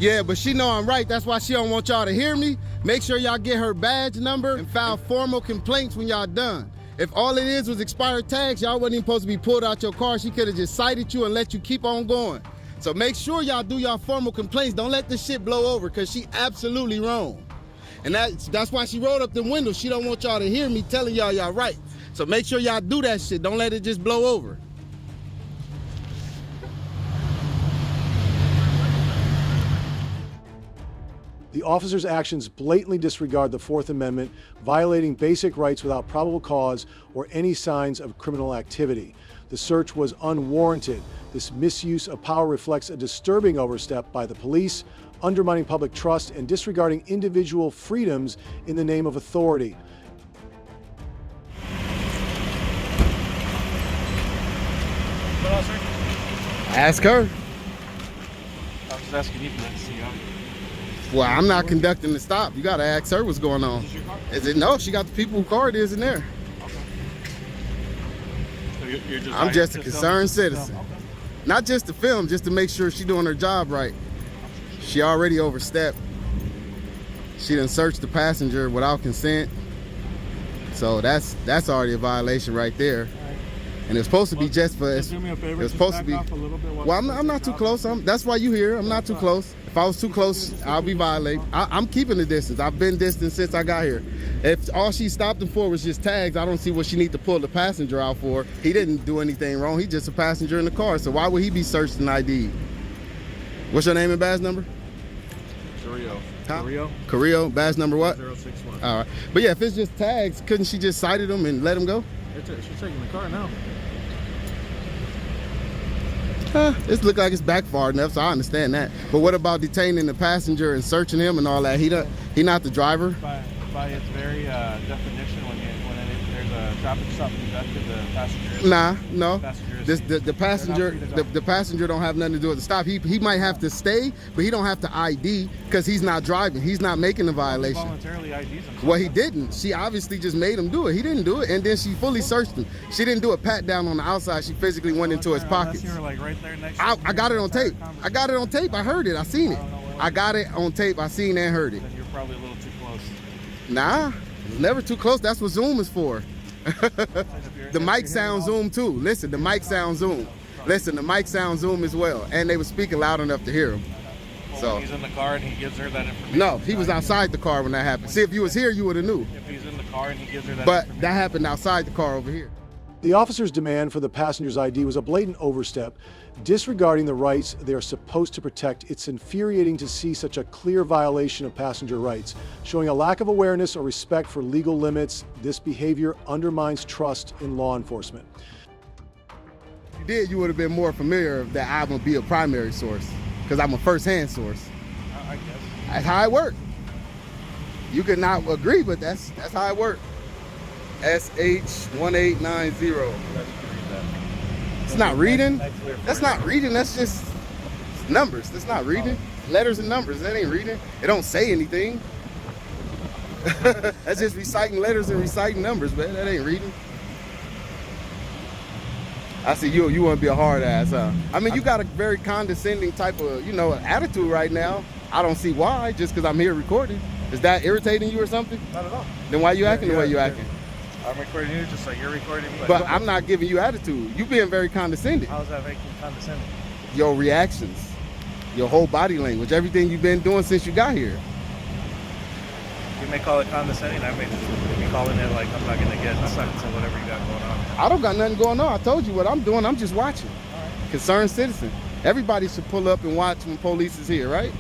Yeah, but she know I'm right. That's why she don't want y'all to hear me. Make sure y'all get her badge number and file formal complaints when y'all done. If all it is was expired tags, y'all wasn't even supposed to be pulled out your car. She could have just cited you and let you keep on going. So make sure y'all do y'all formal complaints. Don't let this shit blow over, because she absolutely wrong. And that's why she rolled up the window. She don't want y'all to hear me telling y'all y'all right. So make sure y'all do that shit. Don't let it just blow over. The officer's actions blatantly disregard the Fourth Amendment, violating basic rights without probable cause or any signs of criminal activity. The search was unwarranted. This misuse of power reflects a disturbing overstep by the police, undermining public trust and disregarding individual freedoms in the name of authority. What else, sir? Ask her. I was just asking you for that to see how. Well, I'm not conducting the stop. You gotta ask her what's going on. Is this your car? Is it? No, she got the people whose car it is in there. Okay. So you're just I'm just a concerned citizen. Okay. Not just to film, just to make sure she's doing her job right. She already overstepped. She done searched the passenger without consent. So that's already a violation right there. Right. And it's supposed to be just for. Do me a favor. It's supposed to be. Off a little bit Well, I'm not too close. That's why you here. I'm not too close. If I was too close, I'll be violated. I'm keeping the distance. I've been distant since I got here. If all she stopped him for was just tags, I don't see what she need to pull the passenger out for. He didn't do anything wrong. He's just a passenger in the car. So why would he be searched and ID'd? What's your name and badge number? Carrillo. Huh? Carrillo. Carrillo. Badge number what? 061. All right. But yeah, if it's just tags, couldn't she just cited him and let him go? She's taking the car now. It look like it's backfired enough, so I understand that. But what about detaining the passenger and searching him and all that? He not the driver? By its very definition, when there's a traffic stop conducted, the passenger is... Nah, no. The passenger The passenger don't have nothing to do with the stop. He might have to stay, but he don't have to ID because he's not driving. He's not making a violation. He voluntarily IDs himself. Well, he didn't. She obviously just made him do it. He didn't do it, and then she fully searched him. She didn't do a pat down on the outside. She physically went into his pockets. You were like right there next I got it on tape. I got it on tape. I heard it. I seen it. I got it on tape. I seen and heard it. Then you're probably a little too close. Nah, it's never too close. That's what Zoom is for. The mic sound Zoom too. Listen, the mic sound Zoom. Listen, the mic sound Zoom as well. And they were speaking loud enough to hear him. So he's in the car and he gives her that information. No, he was outside the car when that happened. See, if you was here, you would have knew. If he's in the car and he gives her that But information. that happened outside the car over here. The officer's demand for the passenger's ID was a blatant overstep. Disregarding the rights they are supposed to protect, it's infuriating to see such a clear violation of passenger rights. Showing a lack of awareness or respect for legal limits, this behavior undermines trust in law enforcement. If you did, you would have been more familiar that I'm gonna be a primary source, because I'm a first-hand source. I guess. That's how it works. You could not agree, but that's how it works. SH1890. It's not reading. That's not reading. That's just numbers. That's not reading. Letters and numbers. That ain't reading. It don't say anything. That's just reciting letters and reciting numbers, man. That ain't reading. I see you want to be a hard ass, huh? I mean, you got a very condescending type of, attitude right now. I don't see why, just because I'm here recording. Is that irritating you or something? Not at all. Then why you acting the way you acting? I'm recording you just like you're recording me. But I'm not giving you attitude. You being very condescending. How's that making condescending? Your reactions, your whole body language, everything you've been doing since you got here. You may call it condescending. I may just be calling it like I'm not going to get sucked into whatever you got going on. I don't got nothing going on. I told you what I'm doing. I'm just watching. Right. Concerned citizen. Everybody should pull up and watch when police is here, right?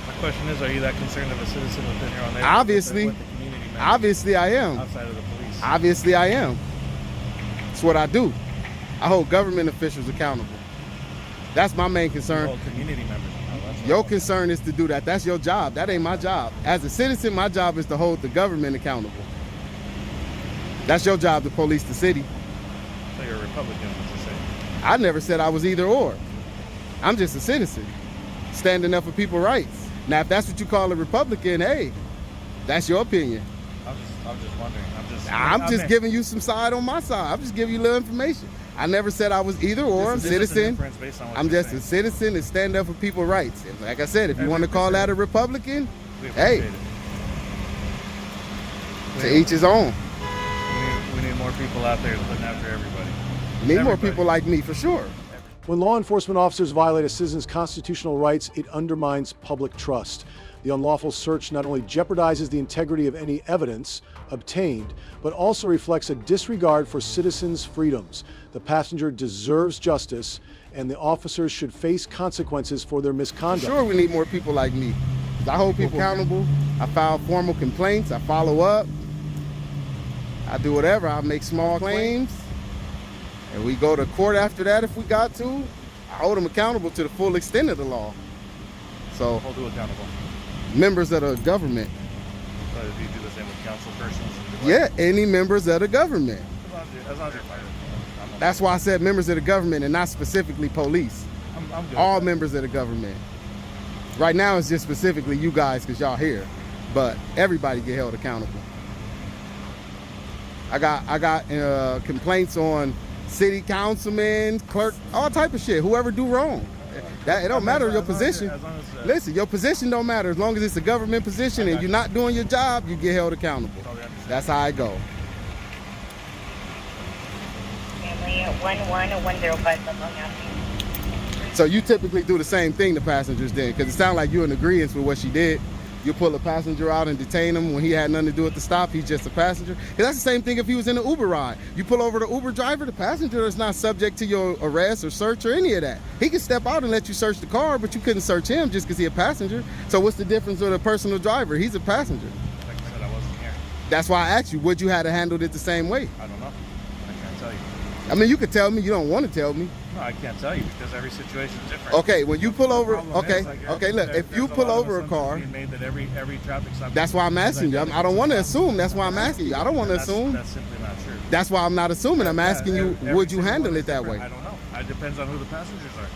My question is, are you that concerned of a citizen within your own neighborhood? Obviously. With the community? man. Obviously I am. Outside of the police. Obviously I am. It's what I do. I hold government officials accountable. That's my main concern. You hold community members. Your concern is to do that. That's your job. That ain't my job. As a citizen, my job is to hold the government accountable. That's your job to police the city. So you're a Republican, what you say? I never said I was either or. I'm just a citizen, standing up for people's rights. Now, if that's what you call a Republican, hey, that's your opinion. I'm just wondering. I'm just giving you some side on my side. I'm just giving you a little information. I never said I was either or. I'm a citizen. I'm just a citizen and stand up for people's rights. And like I said, if you want to call that a Republican, hey, to each his own. We need more people out there looking after everybody. We need more people like me, for sure. When law enforcement officers violate a citizen's constitutional rights, it undermines public trust. The unlawful search not only jeopardizes the integrity of any evidence obtained, but also reflects a disregard for citizens' freedoms. The passenger deserves justice, and the officers should face consequences for their misconduct. Sure, we need more people like me. I hold people accountable. I file formal complaints. I follow up. I do whatever. I make small claims. And we go to court after that if we got to. I hold them accountable to the full extent of the law. So, hold who accountable? Members of the government. So do you do the same with council persons? Yeah, any members of the government. As long as you're fired. That's why I said members of the government and not specifically police. I'm good. All members of the government. Right now it's just specifically you guys because y'all here. But everybody get held accountable. I got complaints on city councilmen, clerk, all type of shit. Whoever do wrong. It don't matter your position. Listen, your position don't matter. As long as it's a government position and you're not doing your job, you get held accountable. That's how I go. Family 11-105. So you typically do the same thing to passengers then, because it sounds like you're in agreement with what she did. You pull a passenger out and detain him when he had nothing to do with the stop. He's just a passenger. Because that's the same thing if he was in an Uber ride. You pull over the Uber driver, the passenger is not subject to your arrest or search or any of that. He can step out and let you search the car, but you couldn't search him just because he's a passenger. So what's the difference with a personal driver? He's a passenger. Like I said, I wasn't here. That's why I asked you, would you have handled it the same way? I don't know. I can't tell you. I mean, you could tell me. You don't want to tell me. No, I can't tell you because every situation is different. Okay, when you pull over, okay, look, if you pull over a car, every traffic stop. that's why I'm asking you. I don't want to assume. That's why I'm asking you. I don't want to assume. That's simply not true. That's why I'm not assuming. I'm asking you, would you handle it that way? I don't know. It depends on who the passengers are.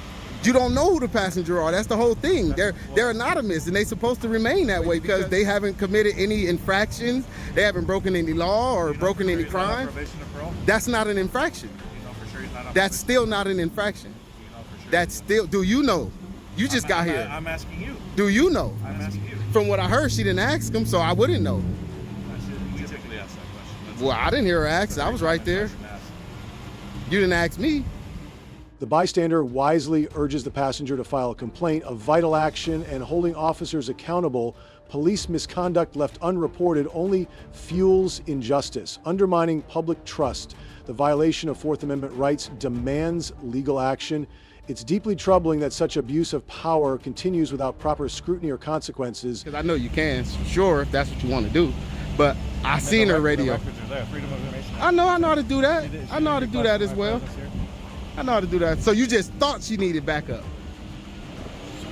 You don't know who the passenger are. That's the whole thing. They're anonymous, and they're supposed to remain that way because they haven't committed any infractions. They haven't broken any law or broken any crime. That's not an infraction. That's still not an infraction. That's still. Do you know? You just got here. I'm asking you. Do you know? I'm asking you. From what I heard, she didn't ask him, so I wouldn't know. We typically ask that question. Well, I didn't hear her ask. I was right there. You didn't ask me. The bystander wisely urges the passenger to file a complaint of vital action and holding officers accountable. Police misconduct left unreported only fuels injustice, undermining public trust. The violation of Fourth Amendment rights demands legal action. It's deeply troubling that such abuse of power continues without proper scrutiny or consequences. Because I know you can, sure, if that's what you want to do. But I seen her radio. I know how to do that. I know how to do that as well. I know how to do that. So you just thought she needed backup?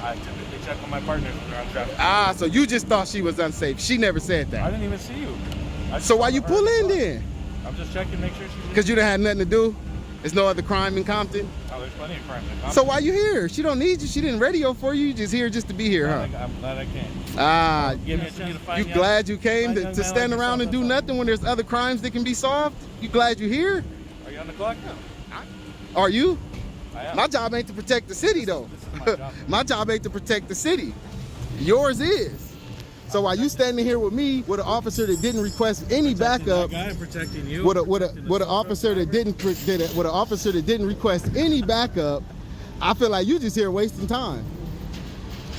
I typically check with my partners when they're on traffic. Ah, so you just thought she was unsafe. She never said that. I didn't even see you. So why you pull in then? I'm just checking, make sure she's. Because you done had nothing to do? There's no other crime in Compton? Oh, there's plenty of crime in Compton. So why you here? She don't need you. She didn't radio for you. You just here just to be here, huh? I'm glad I came. Ah, Give me a chance to find you glad you came to stand around and do nothing when there's other crimes that can be solved? You glad you're here? Are you on the clock now? Are you? I am. My job ain't to protect the city, though. This is my job. My job ain't to protect the city. Yours is. So while you standing here with me, with an officer that didn't request any backup, I'm protecting you. with an officer that didn't request any backup, I feel like you just here wasting time.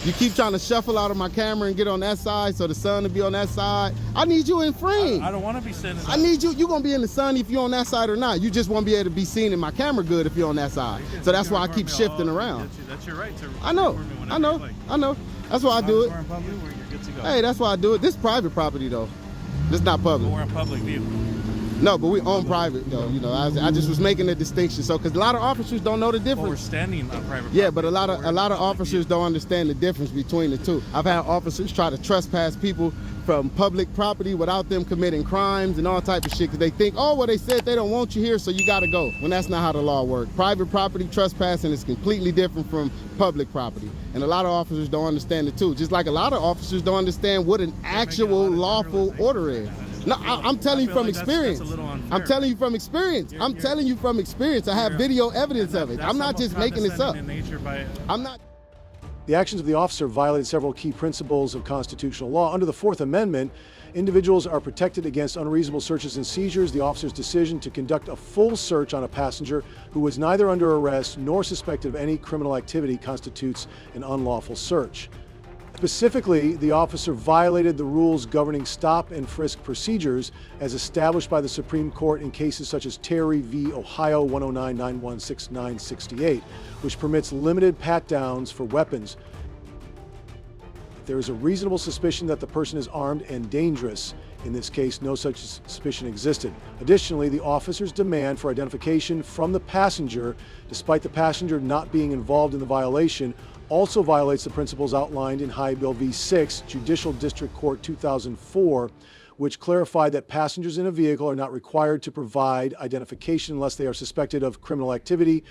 You keep trying to shuffle out of my camera and get on that side so the sun will be on that side. I need you in frame. I don't want to be sitting. I need you. You're going to be in the sun if you're on that side or not. You just won't be able to be seen in my camera good if you're on that side. So that's why I keep shifting around. That's your right to I know. That's why I do it. Hey, that's why I do it. This is private property, though. This is not public. We're in public view. No, but we own private though. You know, I just was making a distinction. So, because a lot of officers don't know the difference. Well, we're standing on private. Yeah, but a lot of officers don't understand the difference between the two. I've had officers try to trespass people from public property without them committing crimes and all type of shit because they think, oh, well, they said they don't want you here, so you got to go. When that's not how the law works. Private property trespassing is completely different from public property, and a lot of officers don't understand it too. Just like a lot of officers don't understand what an actual lawful order is. No, I'm telling you from experience. I'm telling you from experience. I'm telling you from experience. I have video evidence of it. I'm not just making this up. I'm not. The actions of the officer violated several key principles of constitutional law. Under the Fourth Amendment, individuals are protected against unreasonable searches and seizures. The officer's decision to conduct a full search on a passenger who was neither under arrest nor suspected of any criminal activity constitutes an unlawful search. Specifically, the officer violated the rules governing stop and frisk procedures as established by the Supreme Court in cases such as Terry v. Ohio 109-9169-68, which permits limited pat-downs for weapons. There is a reasonable suspicion that the person is armed and dangerous. In this case, no such suspicion existed. Additionally, the officer's demand for identification from the passenger, despite the passenger not being involved in the violation, also violates the principles outlined in High Bill V6, Judicial District Court 2004, which clarified that passengers in a vehicle are not required to provide identification unless they are suspected of criminal activity.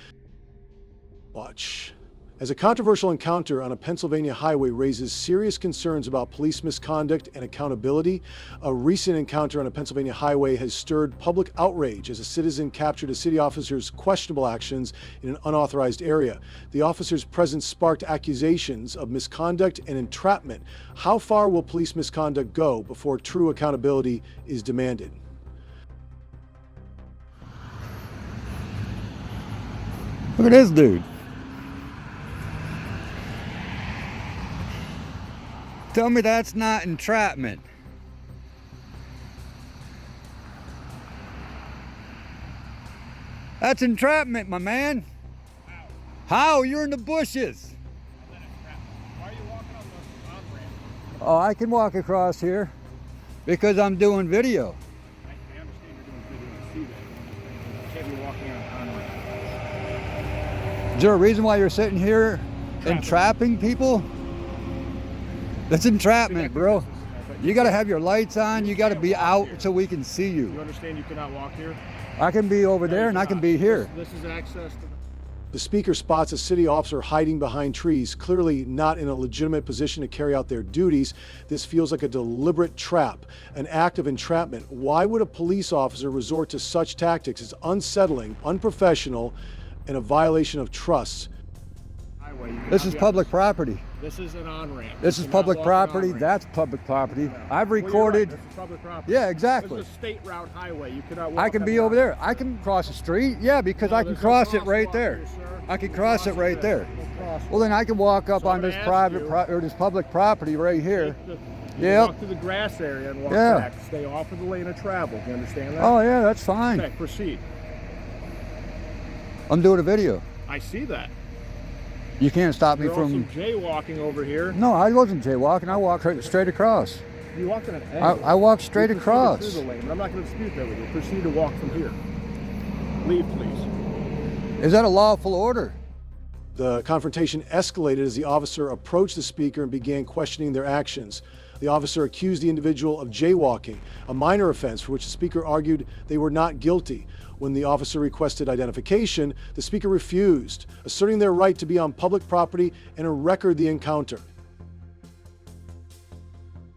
Watch. As a controversial encounter on a Pennsylvania highway raises serious concerns about police misconduct and accountability, a recent encounter on a Pennsylvania highway has stirred public outrage as a citizen captured a city officer's questionable actions in an unauthorized area. The officer's presence sparked accusations of misconduct and entrapment. How far will police misconduct go before true accountability is demanded? Look at this dude. Tell me that's not entrapment. That's entrapment, my man. How? You're in the bushes. Why are you walking on the on-ramp? Oh, I can walk across here because I'm doing video. I understand you're doing video. I see that. You can't be walking on on-ramp. Is there a reason why you're sitting here entrapping people? That's entrapment, bro. You got to have your lights on. You got to be out so we can see you. You understand you cannot walk here? I can be over there and I can be here. This is access to The speaker spots a city officer hiding behind trees, clearly not in a legitimate position to carry out their duties. This feels like a deliberate trap, an act of entrapment. Why would a police officer resort to such tactics? It's unsettling, unprofessional, and a violation of trust. This is public property. This is an on-ramp. This is public property. That's public property. I've recorded. This is public property. Yeah, exactly. This is a state route highway. You cannot walk. I can be over there. I can cross the street. Yeah, because I can cross it right there. I can cross it right there. Well, then I can walk up on this private or this public property right here. Yeah. Walk through the grass area and walk back. Stay off of the lane of travel. You understand that? Oh yeah, that's fine. Okay, proceed. I'm doing a video. I see that. You can't stop me You're from also jaywalking over here. No, I wasn't jaywalking. I walked straight across. You walked in an angle. I walked straight across. Through the lane, but I'm not going to dispute that with you. Proceed to walk from here. Leave, please. Is that a lawful order? The confrontation escalated as the officer approached the speaker and began questioning their actions. The officer accused the individual of jaywalking, a minor offense for which the speaker argued they were not guilty. When the officer requested identification, the speaker refused, asserting their right to be on public property and to record the encounter.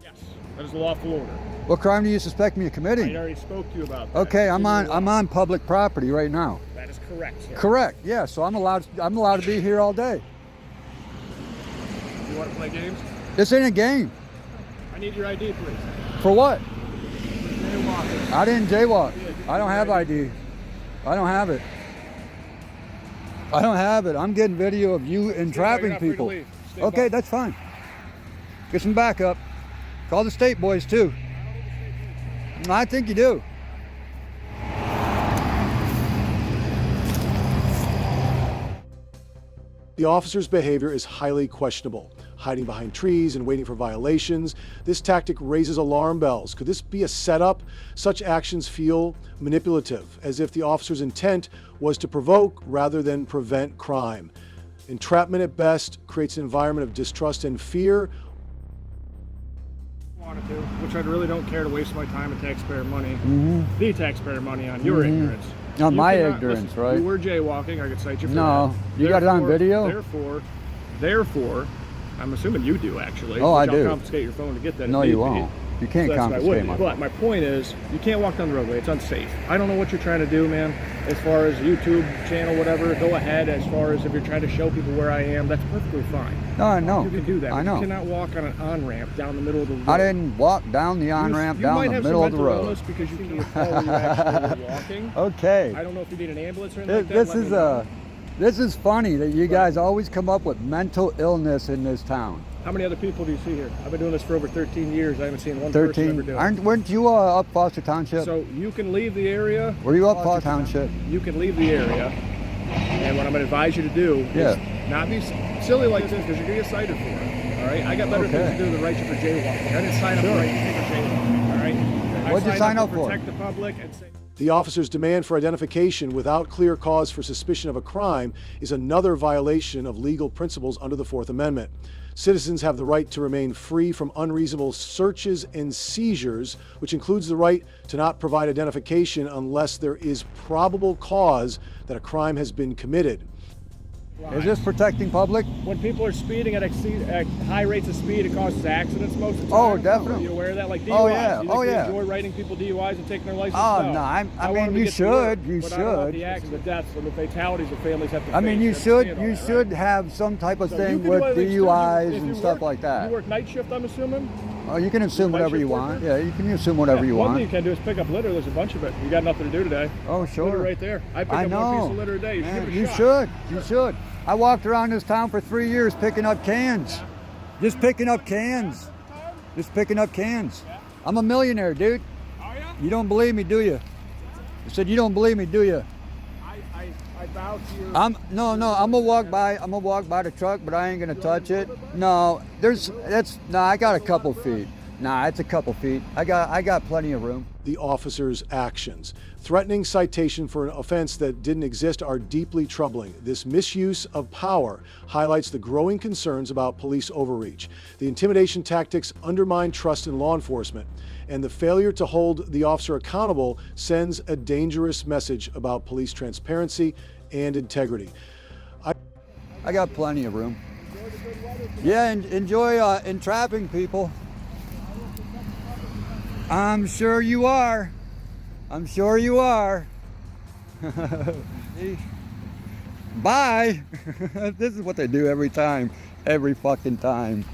Yes, that is a lawful order. What crime do you suspect me of committing? I already spoke to you about that. Okay, I'm on public property right now. That is correct, sir. Correct. Yeah, so I'm allowed to be here all day. You want to play games? This ain't a game. I need your ID, please. For what? Jaywalking. I didn't jaywalk. I don't have ID. I don't have it. I don't have it. I'm getting video of you entrapping people. Okay, that's fine. Get some backup. Call the state boys too. I think you do. The officer's behavior is highly questionable. hiding behind trees and waiting for violations. This tactic raises alarm bells. Could this be a setup? Such actions feel manipulative, as if the officer's intent was to provoke rather than prevent crime. Entrapment at best creates an environment of distrust and fear. Wanted to, which I really don't care to waste my time and taxpayer money, the taxpayer money on your ignorance. On my cannot- ignorance, listen, right? You were jaywalking. I could cite you for No, that. you got it on video? Therefore, I'm assuming you do actually. Oh, I which I'll do. confiscate your phone to get that. if No, need you be. won't. You can't So that's what I confiscate would do. my But my point is, you can't walk down the roadway. It's unsafe. I don't know what you're trying to do, man. As far as YouTube channel, whatever, go ahead. As far as if you're trying to show people where I am, that's perfectly fine. No, I know. You can do that. I know. You cannot walk on an on-ramp down the middle of the road. I didn't walk down the on-ramp down the middle of the road. You might have some mental illness because you can't tell when you actually were walking. Okay. I don't know if you need an ambulance or anything like that. This is funny that you guys always come up with mental illness in this town. How many other people do you see here? I've been doing this for over 13 years. I haven't seen one person ever do it. Weren't you up Foster Township? So you can leave the area. Were you up Foster Township? You can leave the area. And what I'm going to advise you to do is not be silly like this because you're going to get cited for it. All right? I got better things to do than write you for jaywalking. I didn't sign up to write you for jaywalking. All right? What'd you sign up for? Protect the public and say. The officer's demand for identification without clear cause for suspicion of a crime is another violation of legal principles under the Fourth Amendment. Citizens have the right to remain free from unreasonable searches and seizures, which includes the right to not provide identification unless there is probable cause that a crime has been committed. Is this protecting public? When people are speeding at high rates of speed, it causes accidents most of the time. Oh, definitely. Are you aware of that? Like DUIs. Oh, yeah. You Oh, think yeah. you enjoy writing people DUIs and taking their license? Oh, no. I mean, you should. You But I don't want should. the accidents, the deaths, and the fatalities that families have to I mean, face. you should. understand all You that, should right? have some type of So you thing can do with other things too. DUIs If you and stuff work- like that. You work night shift, I'm assuming? Oh, you can assume Night whatever shift you worker? want. Yeah, you can assume whatever you One thing want. you can do is pick up litter. There's a bunch of it. You got nothing to do today. Oh, Litter sure. right there. I pick I up know. one piece of litter a day. You should Man, give it a you shot. should. You should. I walked around this town for 3 years picking up cans. Just picking up cans. Just picking up cans. I'm a millionaire, dude. You don't believe me, do you? I said you don't believe me, do you? I bow to your... I'm gonna walk by the truck, but I ain't gonna touch it. No, I got a couple feet. Nah, it's a couple feet. I got plenty of room. The officer's actions. Threatening citation for an offense that didn't exist are deeply troubling. This misuse of power highlights the growing concerns about police overreach. The intimidation tactics undermine trust in law enforcement, and the failure to hold the officer accountable sends a dangerous message about police transparency and integrity. I got plenty of room. Yeah, enjoy entrapping people. I'm sure you are. I'm sure you are. Bye. This is what they do every time. Every fucking time.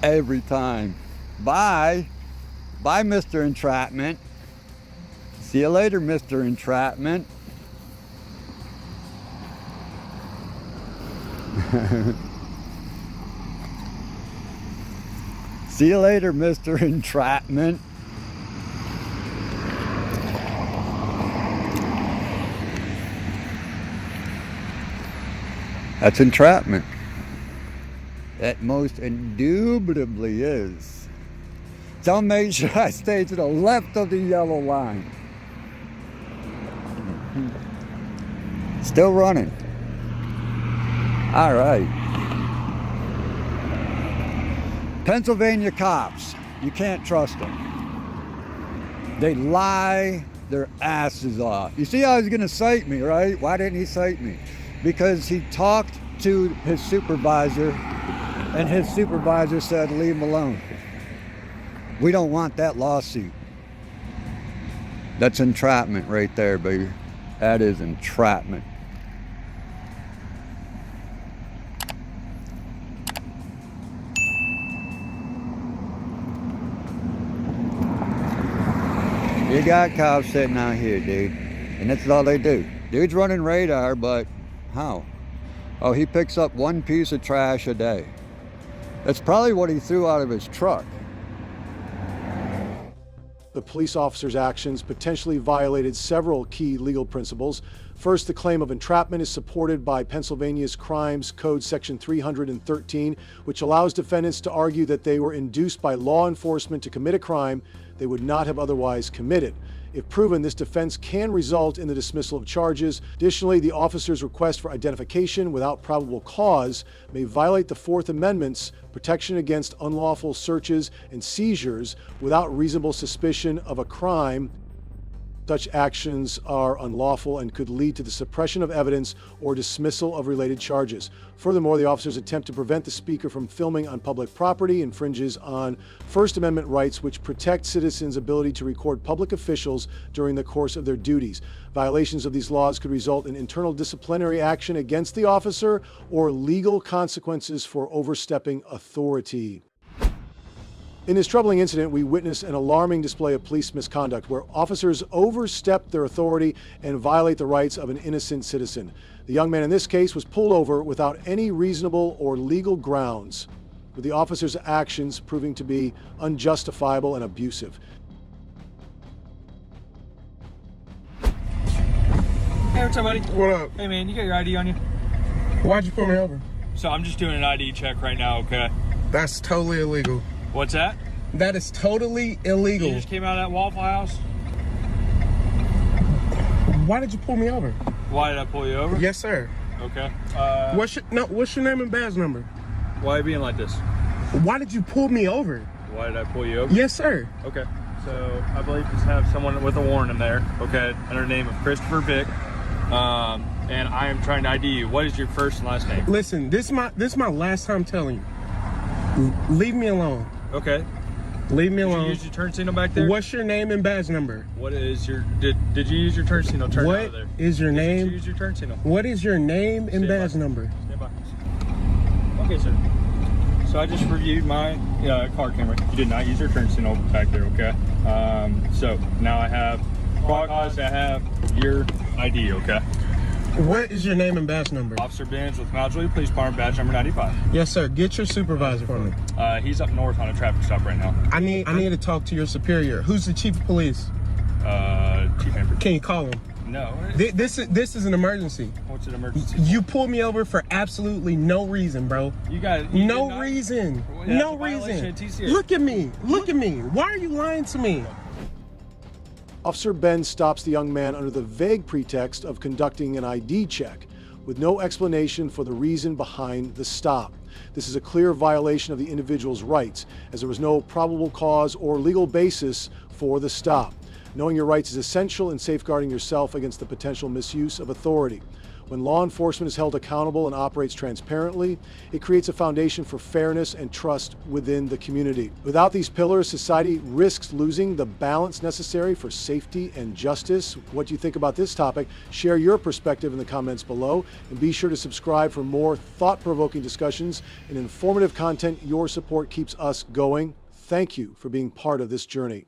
Every time. Bye. Bye, Mr. Entrapment. See you later, Mr. Entrapment. See you later, Mr. Entrapment. That's entrapment. That most indubitably is. So make sure I stay to the left of the yellow line. Still running. All right. Pennsylvania cops, you can't trust them. They lie their asses off. You see how he's gonna cite me, right? Why didn't he cite me? Because he talked to his supervisor and his supervisor said, leave him alone. We don't want that lawsuit. That's entrapment right there, baby. That is entrapment. You got cops sitting out here, dude. And that's all they do. Dude's running radar, but how? Oh, he picks up one piece of trash a day. That's probably what he threw out of his truck. The police officer's actions potentially violated several key legal principles. First, the claim of entrapment is supported by Pennsylvania's Crimes Code Section 313, which allows defendants to argue that they were induced by law enforcement to commit a crime they would not have otherwise committed. If proven, this defense can result in the dismissal of charges. Additionally, the officer's request for identification without probable cause may violate the Fourth Amendment's protection against unlawful searches and seizures without reasonable suspicion of a crime. Such actions are unlawful and could lead to the suppression of evidence or dismissal of related charges. Furthermore, the officer's attempt to prevent the speaker from filming on public property infringes on First Amendment rights, which protect citizens' ability to record public officials during the course of their duties. Violations of these laws could result in internal disciplinary action against the officer or legal consequences for overstepping authority. In this troubling incident, we witnessed an alarming display of police misconduct where officers overstep their authority and violate the rights of an innocent citizen. The young man in this case was pulled over without any reasonable or legal grounds, with the officer's actions proving to be unjustifiable and abusive. Hey, what's up, buddy? What up? Hey, man, you got your ID on you? Why'd you pull me over? So I'm just doing an ID check right now, okay? That's totally illegal. What's that? That is totally illegal. You just came out of that Waffle House? Why did you pull me over? Why did I pull you over? Yes, sir. Okay. What's your name and badge number? Why are you being like this? Why did you pull me over? Why did I pull you over? Yes, sir. Okay. So I believe just have someone with a warrant in there, okay, under the name of Christopher Vick. And I am trying to ID you. What is your first and last name? Listen, this is my last time telling you. Leave me alone. Okay. Leave me alone. Did you use your turn signal back there? What's your name and badge number? What is your did you use your turn signal? Turn out of there. What is your name? Did you use your turn signal? What is your name and badge number? Stand by. Okay, sir. So I just reviewed my car camera. You did not use your turn signal back there, okay? So now I have your ID, okay? What is your name and badge number? Officer Benz with Mount Juliet Police Department, badge number 95. Yes, sir. Get your supervisor for me. He's up north on a traffic stop right now. I need to talk to your superior. Who's the chief of police? Chief Amber. Can you call him? No. This is an emergency. What's an emergency? You pulled me over for absolutely no reason, bro. No reason. No reason. Look at me. Look at me. Why are you lying to me? Officer Ben stops the young man under the vague pretext of conducting an ID check, with no explanation for the reason behind the stop. This is a clear violation of the individual's rights, as there was no probable cause or legal basis for the stop. Knowing your rights is essential in safeguarding yourself against the potential misuse of authority. When law enforcement is held accountable and operates transparently, it creates a foundation for fairness and trust within the community. Without these pillars, society risks losing the balance necessary for safety and justice. What do you think about this topic? Share your perspective in the comments below, and be sure to subscribe for more thought-provoking discussions and informative content. Your support keeps us going. Thank you for being part of this journey.